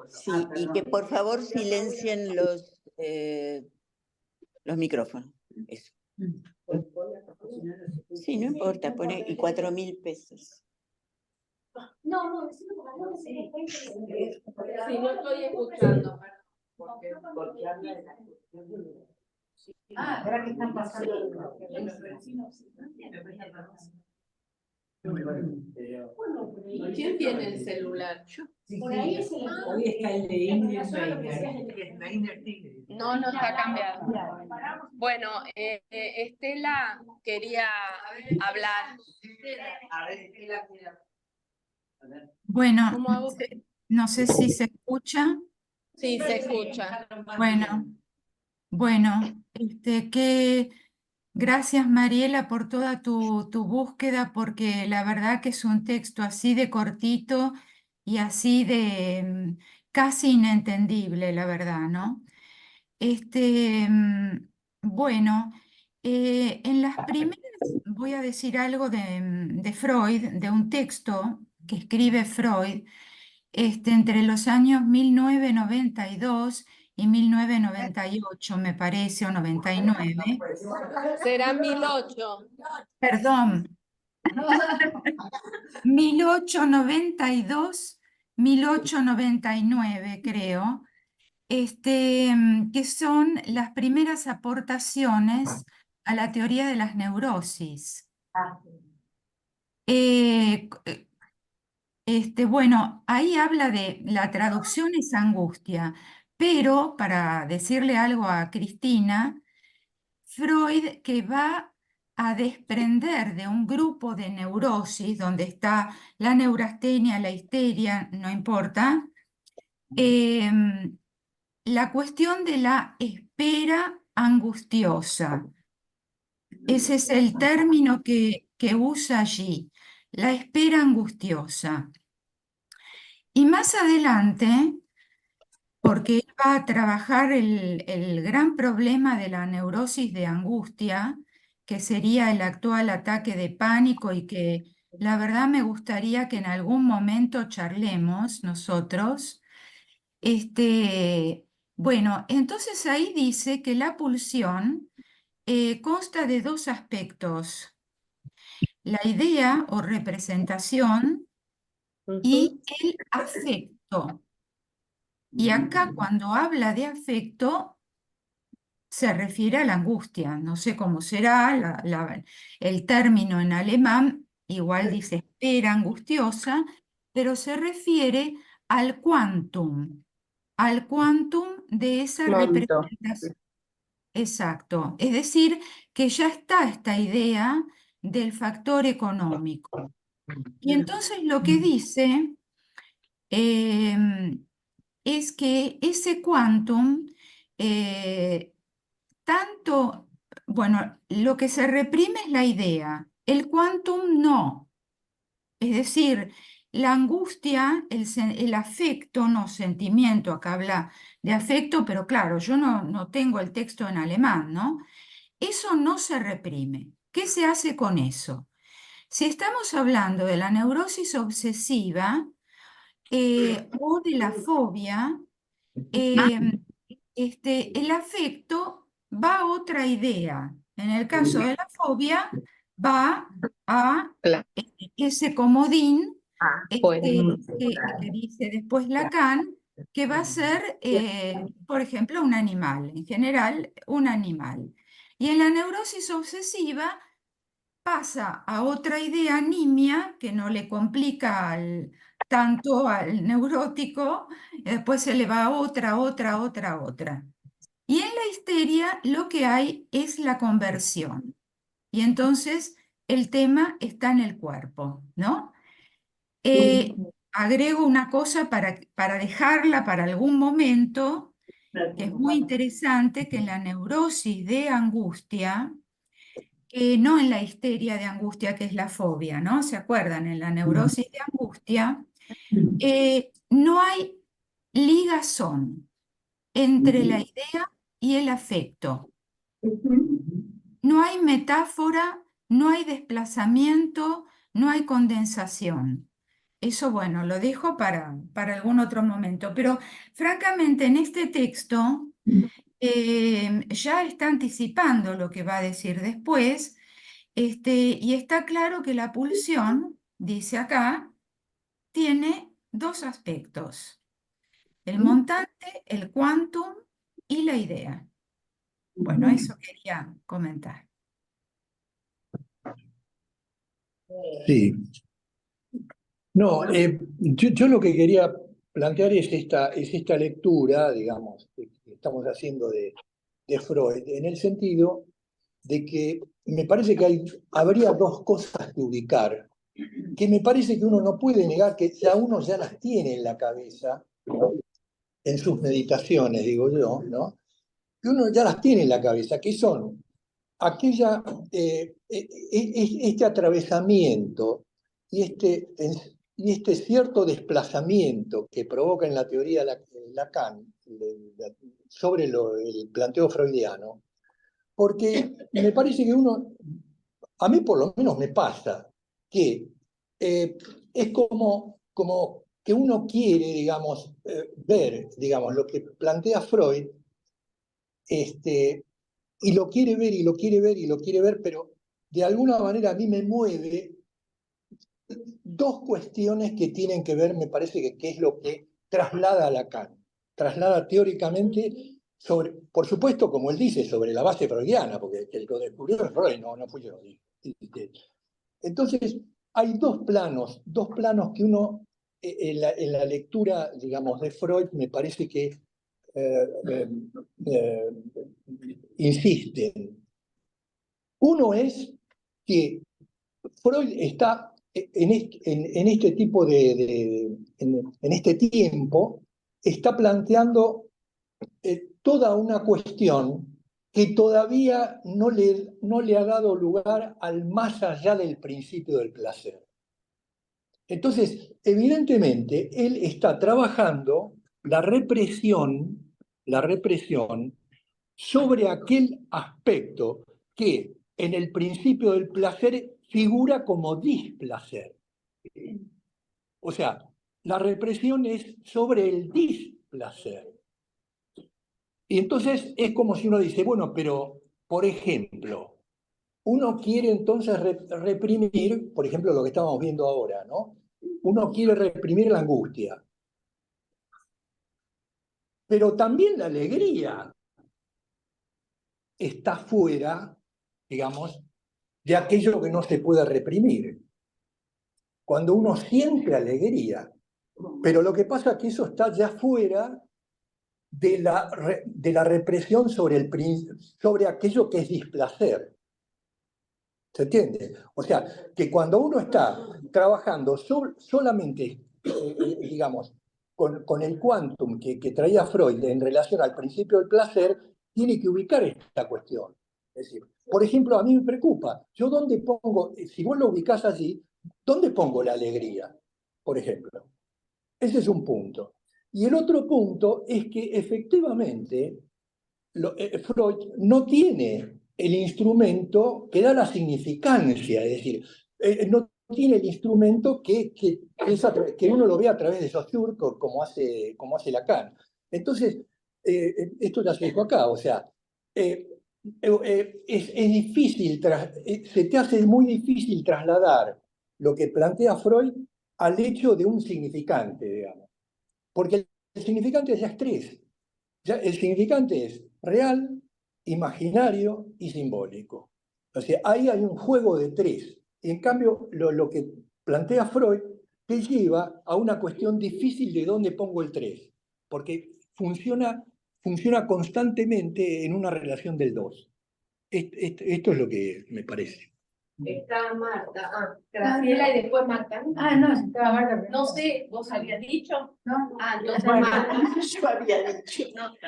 Sí, y que por favor silencien los micrófonos. Eso. Sí, no importa, pone y 4.000 pesos. No, sí, no estoy escuchando. Porque habla de la cuestión de... ¿Verdad que están pasando? ¿Quién tiene el celular? Por ahí es hoy está el de Ingrid Meiner. No, no está cambiado. Bueno, Estela quería hablar. Bueno, ¿Cómo hago? no sé si se escucha. Sí, se escucha. Bueno, gracias Mariela por toda tu búsqueda, porque la verdad que es un texto así de cortito y así de casi inentendible, la verdad, ¿no? Bueno, en las primeras voy a decir algo de Freud, de un texto que escribe Freud entre los años 1992 y 1998, me parece, o 99. Será 1008. Perdón, 1892, 1899, creo. Que son las primeras aportaciones a la teoría de las neurosis. Bueno, ahí habla de la traducción es angustia, pero para decirle algo a Cristina, Freud que va a desprender de un grupo de neurosis donde está la neurastenia, la histeria, no importa, la cuestión de la espera angustiosa. Ese es el término que usa allí, la espera angustiosa. Y más adelante, porque él va a trabajar el gran problema de la neurosis de angustia, que sería el actual ataque de pánico y que la verdad me gustaría que en algún momento charlemos nosotros. Bueno, entonces ahí dice que la pulsión consta de dos aspectos, la idea o representación y el afecto. Y acá cuando habla de afecto se refiere a la angustia, no sé cómo será el término en alemán, igual dice espera angustiosa, pero se refiere al quantum de esa Monto. representación. Exacto, es decir, que ya está esta idea del factor económico. Y entonces lo que dice es que ese quantum, bueno, lo que se reprime es la idea, el quantum no. Es decir, la angustia, el afecto, no sentimiento, acá habla de afecto, pero claro, yo no tengo el texto en alemán, ¿no? Eso no se reprime. ¿Qué se hace con eso? Si estamos hablando de la neurosis obsesiva o de la fobia, el afecto va a otra idea. En el caso de la fobia, va a Claro. ese comodín Bueno. que dice después Lacan, que va a ser, por ejemplo, un animal, en general, un animal. Y en la neurosis obsesiva pasa a otra idea nimia que no le complica tanto al neurótico, después se le va a otra. Y en la histeria lo que hay es la conversión. Y entonces el tema está en el cuerpo, ¿no? Agrego una cosa para dejarla para algún momento, que es muy interesante, que en la neurosis de angustia, no en la histeria de angustia, que es la fobia, ¿no? ¿Se acuerdan? En la neurosis de angustia, no hay ligazón entre la idea y el afecto. No hay metáfora, no hay desplazamiento, no hay condensación. Eso, bueno, lo dejo para algún otro momento. Pero, francamente, en este texto ya está anticipando lo que va a decir después, y está claro que la pulsión, dice acá, tiene dos aspectos: el montante, el quantum y la idea. Bueno, eso quería comentar. Sí. No, yo lo que quería plantear es esta lectura, digamos, que estamos haciendo de Freud, en el sentido de que me parece que habría dos cosas que ubicar, que me parece que uno no puede negar que uno ya las tiene en la cabeza, ¿no? En sus meditaciones, digo yo, ¿no? Que uno ya las tiene en la cabeza, que son este atravesamiento y este cierto desplazamiento que provoca en la teoría Lacan sobre el planteo freudiano, porque me parece que a mí por lo menos me pasa, que es como que uno quiere, digamos, ver, digamos, lo que plantea Freud, y lo quiere ver, y lo quiere ver, y lo quiere ver, pero de alguna manera a mí me mueve dos cuestiones que tienen que ver, me parece que es lo que traslada a Lacan. Traslada teóricamente sobre, por supuesto, como él dice, sobre la base freudiana, porque el que lo descubrió es Freud, no fui yo. Entonces, hay dos planos que uno, en la lectura, digamos, de Freud, me parece que insisten. Uno es que Freud está en este tipo en este tiempo, está planteando toda una cuestión que todavía no le ha dado lugar al más allá del principio del placer. Entonces, evidentemente, él está trabajando la represión sobre aquel aspecto que en el principio del placer figura como displacer. O sea, la represión es sobre el displacer. Y entonces es como si uno dice, bueno, pero, por ejemplo, uno quiere entonces reprimir, por ejemplo, lo que estamos viendo ahora, ¿no? Uno quiere reprimir la angustia. Pero también la alegría está fuera, digamos, de aquello que no se puede reprimir. Cuando uno siente alegría, pero lo que pasa es que eso está ya fuera de la represión sobre aquello que es displacer. ¿Se entiende? O sea, que cuando uno está trabajando solamente, digamos, con el quantum que traía Freud en relación al principio del placer, tiene que ubicar esta cuestión. Es decir, por ejemplo, a mí me preocupa, yo dónde pongo, si vos lo ubicás allí, ¿dónde pongo la alegría? Por ejemplo. Ese es un punto. Y el otro punto es que efectivamente Freud no tiene el instrumento que da la significancia, es decir, no tiene el instrumento que uno lo ve a través de Saussure como hace Lacan. Entonces, esto ya se dijo acá, o sea, es difícil, se te hace muy difícil trasladar lo que plantea Freud al hecho de un significante, digamos. Porque el significante ya es tres. El significante es real, imaginario y simbólico. O sea, ahí hay un juego de tres. Y en cambio, lo que plantea Freud te lleva a una cuestión difícil de dónde pongo el tres. Porque funciona constantemente en una relación del dos. Esto es lo que me parece. Está Marta, Graciela y después Marta. No, estaba Marta. No sé, ¿vos habías dicho? No. Entonces Marta. Yo había dicho.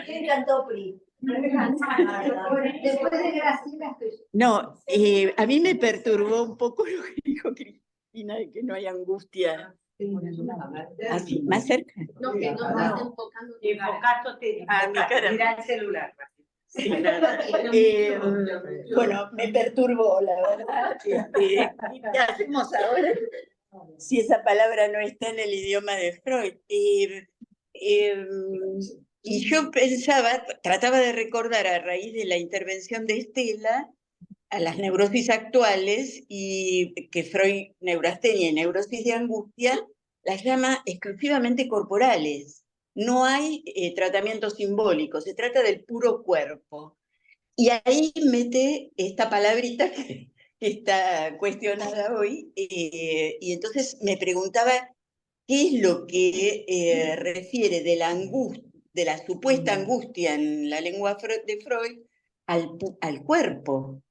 ¿Quién cantó PRI? Después de Graciela estoy. No, a mí me perturbó un poco lo que dijo Cristina, de que no hay angustia. Así, más cerca. No, que no estás enfocando. Enfocándote A mi cara. mira el celular. Sí, claro. Bueno, me perturbó, la verdad. ¿Qué hacemos ahora si esa palabra no está en el idioma de Freud? Y yo pensaba, trataba de recordar a raíz de la intervención de Estela a las neurosis actuales, y que Freud, neurastenia y neurosis de angustia, las llama exclusivamente corporales. No hay tratamiento simbólico, se trata del puro cuerpo. Y ahí mete esta palabrita que está cuestionada hoy, y entonces me preguntaba qué es lo que refiere de la angustia, de la supuesta angustia en la lengua de Freud al cuerpo.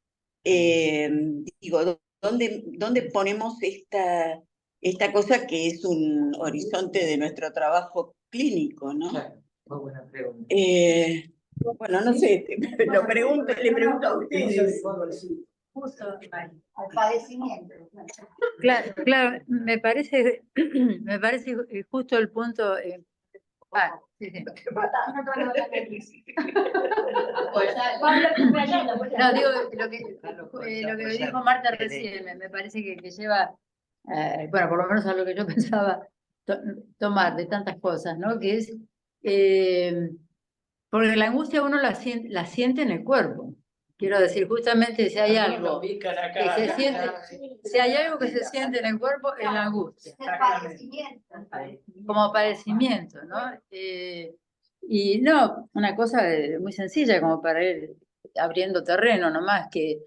Digo, ¿dónde ponemos esta cosa que es un horizonte de nuestro trabajo clínico, ¿no? Claro, muy buena pregunta. Bueno, no sé, le pregunto a ustedes. Justo al padecimiento. Claro, me parece justo el punto. Sí. No, digo lo que me dijo Marta recién, me parece que lleva, bueno, por lo menos a lo que yo pensaba tomar de tantas cosas, ¿no? Que es, porque la angustia uno la siente en el cuerpo. Quiero decir, justamente si hay algo que se siente, si hay algo que se siente en el cuerpo, es la angustia. Como padecimiento, ¿no? Y no, una cosa muy sencilla como para ir abriendo terreno nomás, que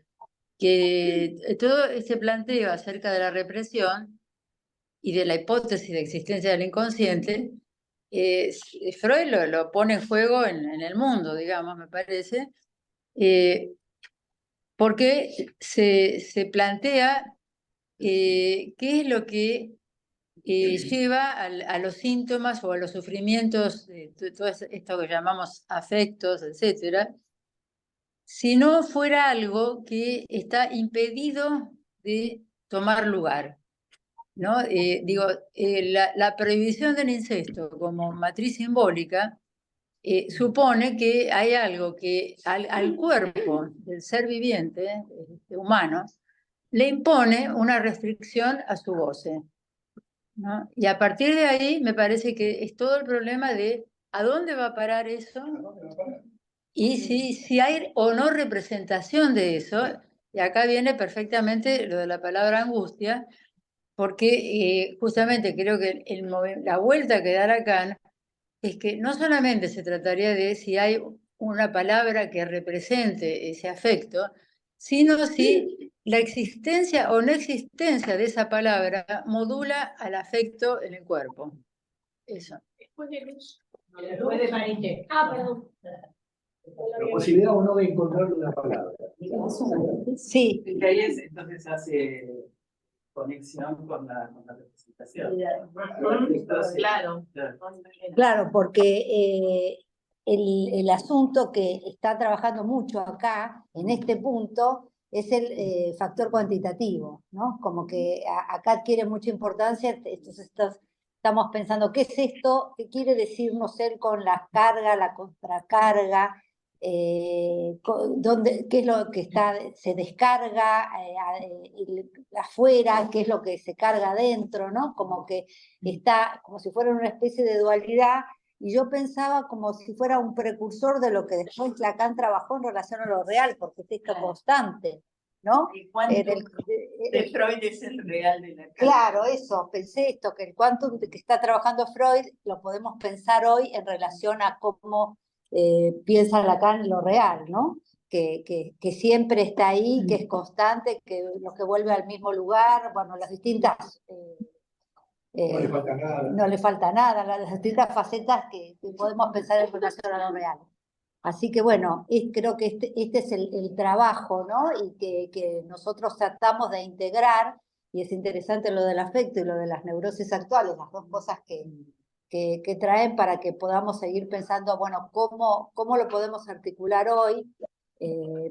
todo ese planteo acerca de la represión y de la hipótesis de existencia del inconsciente, Freud lo pone en juego en el mundo, digamos, me parece, porque se plantea qué es lo que lleva a los síntomas o a los sufrimientos, todo esto que llamamos afectos, etcétera, si no fuera algo que está impedido de tomar lugar, ¿no? La prohibición del incesto como matriz simbólica supone que hay algo que al cuerpo del ser viviente, humano, le impone una restricción a su goce, ¿no? Y a partir de ahí me parece que es todo el problema de a dónde va a parar eso y si hay o no representación de eso. Y acá viene perfectamente lo de la palabra angustia, porque justamente creo que la vuelta que da Lacan es que no solamente se trataría de si hay una palabra que represente ese afecto, sino si la existencia o no existencia de esa palabra modula al afecto en el cuerpo. Eso. Después de Marité. Perdón. La posibilidad o no de encontrar una palabra. Sí. Y ahí entonces hace conexión con la representación. Claro. Claro, porque el asunto que está trabajando mucho acá, en este punto, es el factor cuantitativo, ¿no? Como que acá adquiere mucha importancia, entonces estamos pensando, ¿qué es esto? ¿Qué quiere decirnos él con la carga, la contracarga? ¿Qué es lo que se descarga afuera? ¿Qué es lo que se carga adentro? ¿No? Como que está como si fuera una especie de dualidad, y yo pensaba como si fuera un precursor de lo que después Lacan trabajó en relación a lo real, porque es esto constante, ¿no? El quantum de Freud es el real de Lacan. Claro, eso, pensé esto, que el quantum que está trabajando Freud lo podemos pensar hoy en relación a cómo piensa Lacan lo real, ¿no? Que siempre está ahí, que es constante, que lo que vuelve al mismo lugar, bueno, las distintas... No le falta nada. No le falta nada, las distintas facetas que podemos pensar en relación a lo real. Así que bueno, creo que este es el trabajo, ¿no? Y que nosotros tratamos de integrar, y es interesante lo del afecto y lo de las neurosis actuales, las dos cosas que traen para que podamos seguir pensando, bueno, cómo lo podemos articular hoy,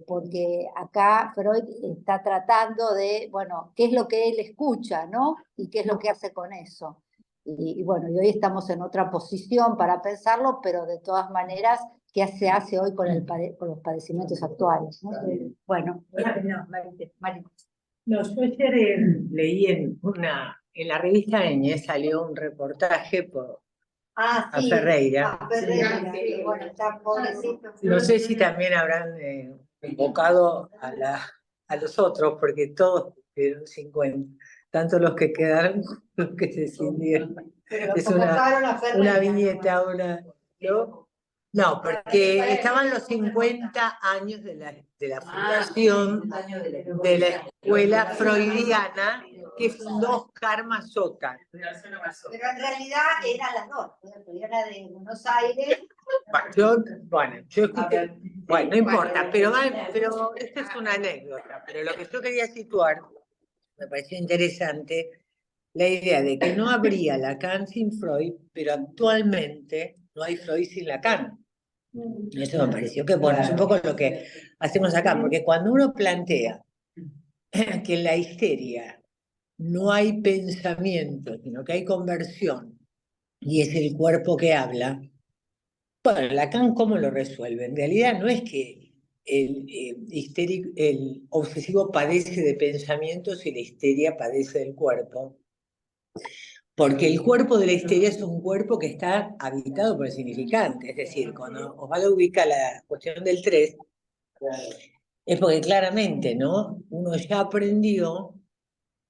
porque acá Freud está tratando de, bueno, qué es lo que él escucha, ¿no? Y qué es lo que hace con eso. Y bueno, y hoy estamos en otra posición para pensarlo, pero de todas maneras, ¿qué se hace hoy con los padecimientos actuales, ¿no? Bueno, Marita. No, yo ayer leí en la revista Eñe salió un reportaje por a Sí, Ferreira. a Ferreira, que bueno, está pobrecito. No sé si también habrán convocado a los otros, porque todos tuvieron 50, tanto los que quedaron como los que se escindieron. Es una viñeta ahora, ¿no? No, porque estaban los 50 años de la fundación de la escuela freudiana que fundó Oscar Massota. Pero en realidad eran las dos, la freudiana de Buenos Aires. Yo escuché, bueno, no importa, pero esta es una anécdota, pero lo que yo quería situar, me pareció interesante, la idea de que no habría Lacan sin Freud, pero actualmente no hay Freud sin Lacan. Eso me pareció que, bueno, es un poco lo que hacemos acá, porque cuando uno plantea que en la histeria no hay pensamiento, sino que hay conversión, y es el cuerpo que habla, bueno, Lacan, ¿cómo lo resuelve? En realidad no es que el obsesivo padece de pensamientos y la histeria padece del cuerpo, porque el cuerpo de la histeria es un cuerpo que está habitado por el significante, es decir, cuando Osvaldo ubica la cuestión del 3, es porque claramente, ¿no? Uno ya aprendió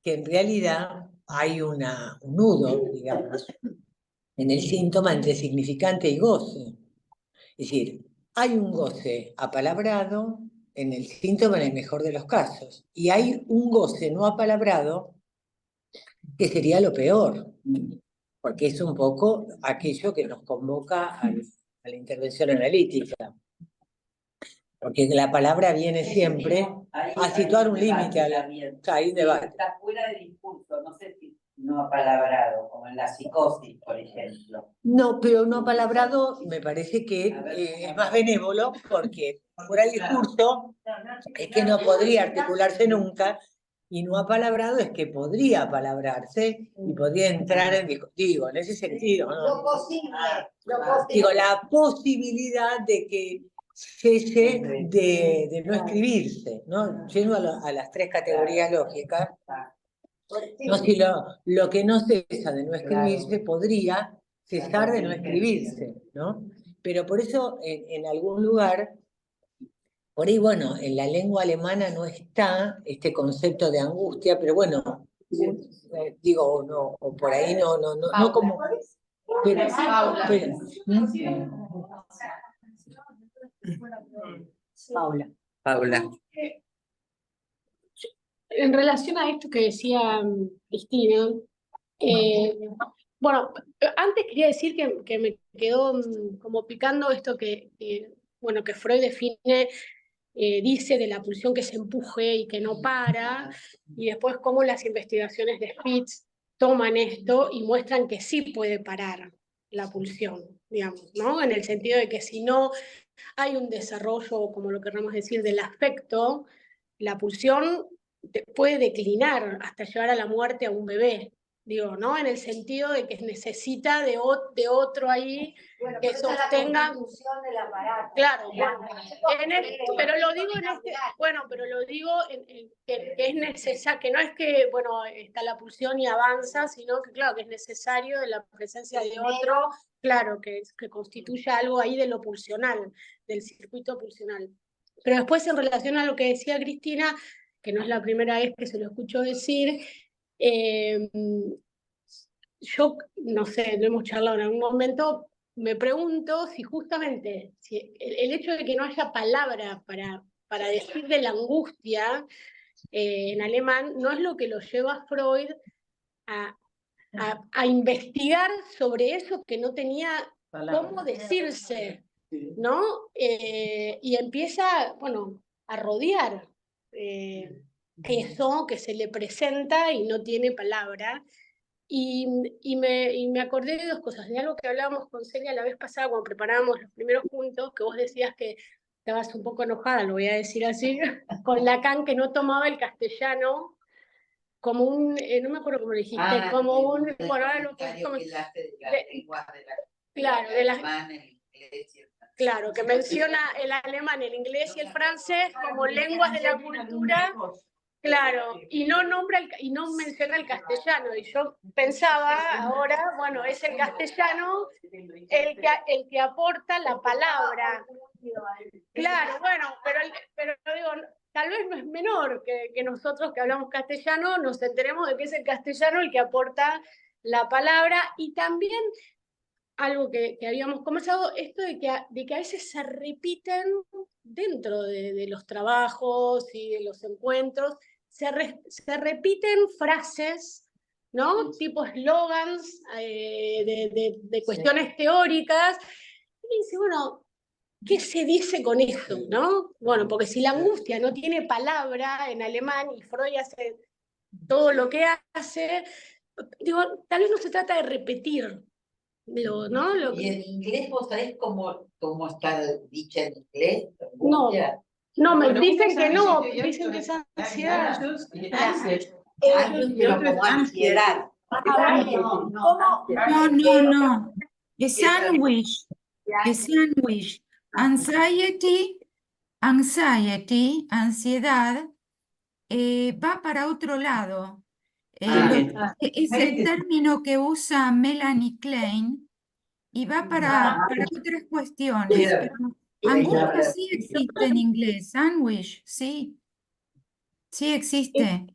que en realidad hay un nudo, digamos, en el síntoma entre significante y goce. Es decir, hay un goce apalabrado en el síntoma en el mejor de los casos, y hay un goce no apalabrado que sería lo peor, porque es un poco aquello que nos convoca a la intervención analítica. Porque la palabra viene siempre a situar un límite a la debate. Está fuera del discurso, no sé si no apalabrado, como en la psicosis, por ejemplo. No, pero no apalabrado me parece que es más benévolo, porque fuera del discurso es que no podría articularse nunca, y no apalabrado es que podría apalabrarse y podría entrar en discutivo, en ese sentido, ¿no? Lo posible. Digo, la posibilidad de que cese de no escribirse, ¿no? Yendo a las tres categorías lógicas, no, si lo que no cesa de no escribirse podría cesar de no escribirse, ¿no? Pero por eso en algún lugar, por ahí, bueno, en la lengua alemana no está este concepto de angustia, pero bueno, digo, no, o por ahí no como... Paula. En relación a esto que decía Cristina, bueno, antes quería decir que me quedó como picando esto que Freud define, dice de la pulsión que se empuje y que no para, y después cómo las investigaciones de Spitz toman esto y muestran que sí puede parar la pulsión, digamos, ¿no? En el sentido de que si no hay un desarrollo, como lo queremos decir, del afecto, la pulsión puede declinar hasta llevar a la muerte a un bebé, digo, ¿no? En el sentido de que necesita de otro ahí que sostenga. Claro, pero lo digo que es necesario, que no es que, bueno, está la pulsión y avanza, sino que, claro, que es necesario de la presencia de otro, claro, que constituya algo ahí de lo pulsional, del circuito pulsional. Pero después, en relación a lo que decía Cristina, que no es la primera vez que se lo escucho decir, yo, no sé, lo hemos charlado en algún momento, me pregunto si justamente el hecho de que no haya palabra para decir de la angustia en alemán no es lo que lo lleva a Freud a investigar sobre eso que no tenía cómo decirse. ¿no? Y empieza, bueno, a rodear eso que se le presenta y no tiene palabra. Y me acordé de dos cosas, de algo que hablábamos con Celia la vez pasada cuando preparábamos los primeros puntos, que vos decías que estabas un poco enojada, lo voy a decir así, con Lacan, que no tomaba el castellano como un, no me acuerdo cómo lo dijiste, como un, bueno, ahora lo que claro, claro, que menciona el alemán, el inglés y el francés como lenguas de la cultura. Claro, y no nombra y no menciona el castellano. Y yo pensaba ahora, bueno, es el castellano el que aporta la palabra. Claro, bueno, pero digo, tal vez no es menor que nosotros que hablamos castellano nos enteremos de que es el castellano el que aporta la palabra. Y también algo que habíamos conversado, esto de que a veces se repiten dentro de los trabajos y de los encuentros, se repiten frases, ¿no? Tipo eslogans de cuestiones teóricas. Y dice, bueno, ¿qué se dice con eso, no? Bueno, porque si la angustia no tiene palabra en alemán y Freud hace todo lo que hace, digo, tal vez no se trata de repetir, ¿no? ¿Y en inglés vos sabés cómo está dicha en inglés? No, me dicen que no, dicen que es ansiedad. Pero como ansiedad. No. Es sandwich. Es sandwich. Anxiety, ansiedad, va para otro lado. Es el término que usa Melanie Klein y va para otras cuestiones. Pero angustia sí existe en inglés. Sandwich, sí. Sí existe.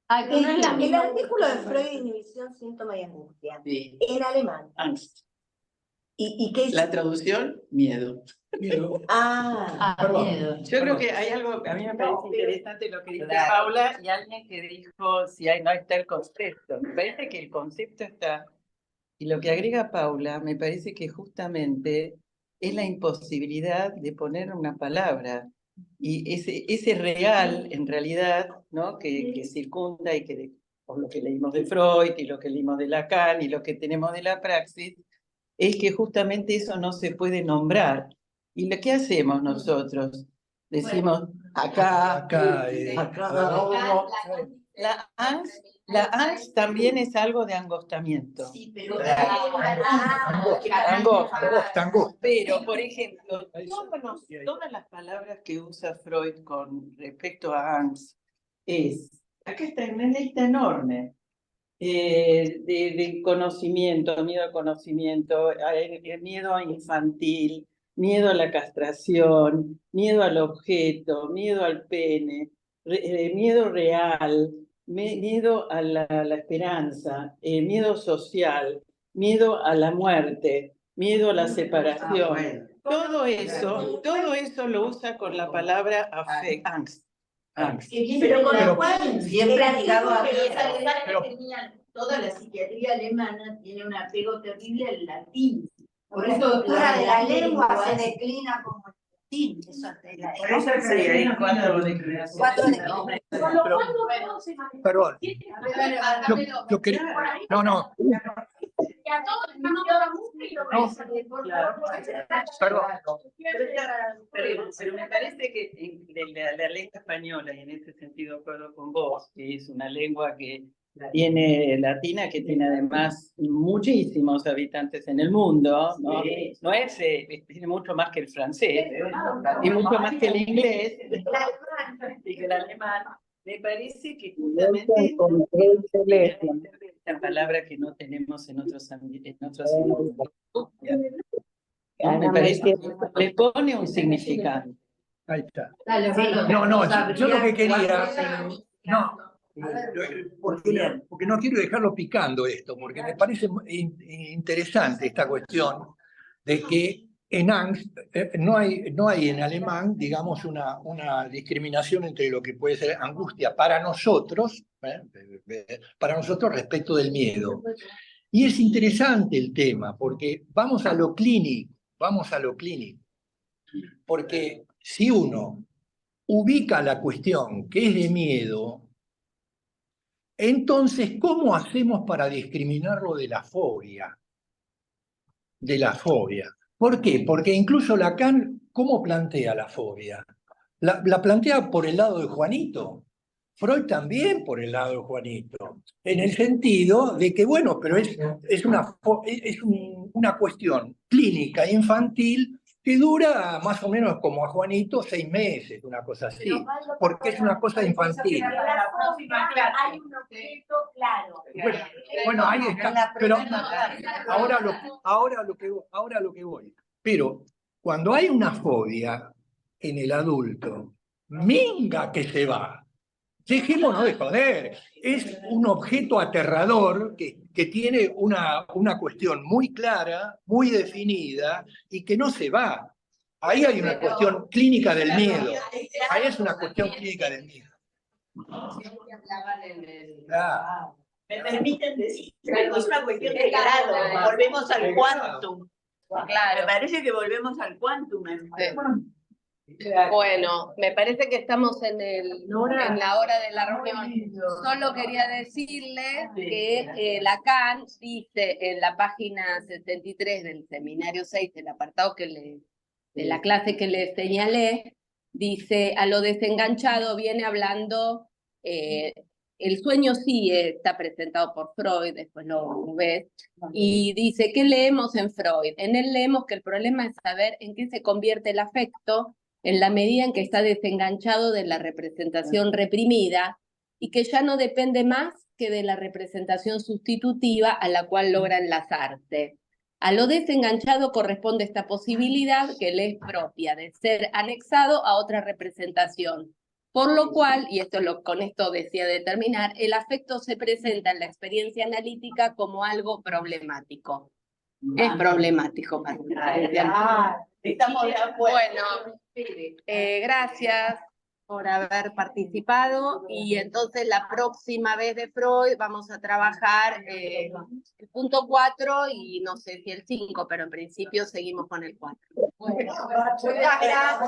El artículo de Freud, inhibición, síntoma y angustia. Sí. En alemán. Angst. ¿Y qué es? La traducción, miedo. Miedo. Miedo. Yo creo que hay algo, a mí me parece interesante lo que dice Paula y alguien que dijo si no está el concepto. Me parece que el concepto está. Y lo que agrega Paula, me parece que justamente es la imposibilidad de poner una palabra. Y ese real, en realidad, ¿no? que circunda y que por lo que leímos de Freud y lo que leímos de Lacan y lo que tenemos de la praxis, es que justamente eso no se puede nombrar. ¿Y qué hacemos nosotros? Decimos acá. La angst también es algo de angostamiento. Sí, pero Angosta. Pero, por ejemplo, todas las palabras que usa Freud con respecto a angst acá está en una lista enorme de conocimiento, miedo al conocimiento, miedo infantil, miedo a la castración, miedo al objeto, miedo al pene, miedo real, miedo a la esperanza, miedo social, miedo a la muerte, miedo a la separación. Todo eso lo usa con la palabra angst. Pero con lo cual siempre ligado a toda la psiquiatría alemana tiene un apego terrible al latín. Por eso, doctora, de la lengua se declina como el latín. Por eso hay 4 declinaciones. Perdón. Yo quería... No. Perdón. Pero me parece que la lengua española, y en ese sentido acuerdo con vos, que es una lengua que tiene latina, que tiene además muchísimos habitantes en el mundo, ¿no? No es, tiene mucho más que el francés, y mucho más que el inglés, y que el alemán. Me parece que justamente esta palabra que no tenemos en otros idiomas. Me parece que le pone un significado. Ahí está. Yo lo que quería... porque no quiero dejarlo picando esto, porque me parece interesante esta cuestión de que en angst no hay en alemán, digamos, una discriminación entre lo que puede ser angustia para nosotros respecto del miedo. Y es interesante el tema, porque vamos a lo clínico. Porque si uno ubica la cuestión que es de miedo, entonces, ¿cómo hacemos para discriminarlo de la fobia? De la fobia. ¿Por qué? Porque incluso Lacan, ¿cómo plantea la fobia? La plantea por el lado de Juanito. Freud también por el lado de Juanito. En el sentido de que, bueno, pero es una cuestión clínica infantil que dura más o menos como a Juanito 6 meses, una cosa así. Porque es una cosa infantil. Pero la fobia hay un objeto claro. Bueno, ahí está. Pero ahora lo que voy. Pero cuando hay una fobia en el adulto, minga que se va. Dejémonos de joder. Es un objeto aterrador que tiene una cuestión muy clara, muy definida y que no se va. Ahí hay una cuestión clínica del miedo. Ahí es una cuestión clínica del miedo. Claro. Me permiten decir, es una cuestión de grado, volvemos al quantum. Claro, me parece que volvemos al quantum. Bueno, me parece que estamos en la hora de la reunión. Solo quería decirles que Lacan dice en la página 73 del seminario 6, el apartado de la clase que les señalé, dice, a lo desenganchado viene hablando, el sueño sí está presentado por Freud, después lo ves, y dice, ¿qué leemos en Freud? En él leemos que el problema es saber en qué se convierte el afecto en la medida en que está desenganchado de la representación reprimida y que ya no depende más que de la representación sustitutiva a la cual logra enlazarse. A lo desenganchado corresponde esta posibilidad que le es propia de ser anexado a otra representación. Por lo cual, y con esto decía de terminar, el afecto se presenta en la experiencia analítica como algo problemático. Es problemático para una Estamos de acuerdo. Bueno, gracias por haber participado y entonces la próxima vez de Freud vamos a trabajar el punto 4 y no sé si el 5, pero en principio seguimos con el 4. Muchas gracias.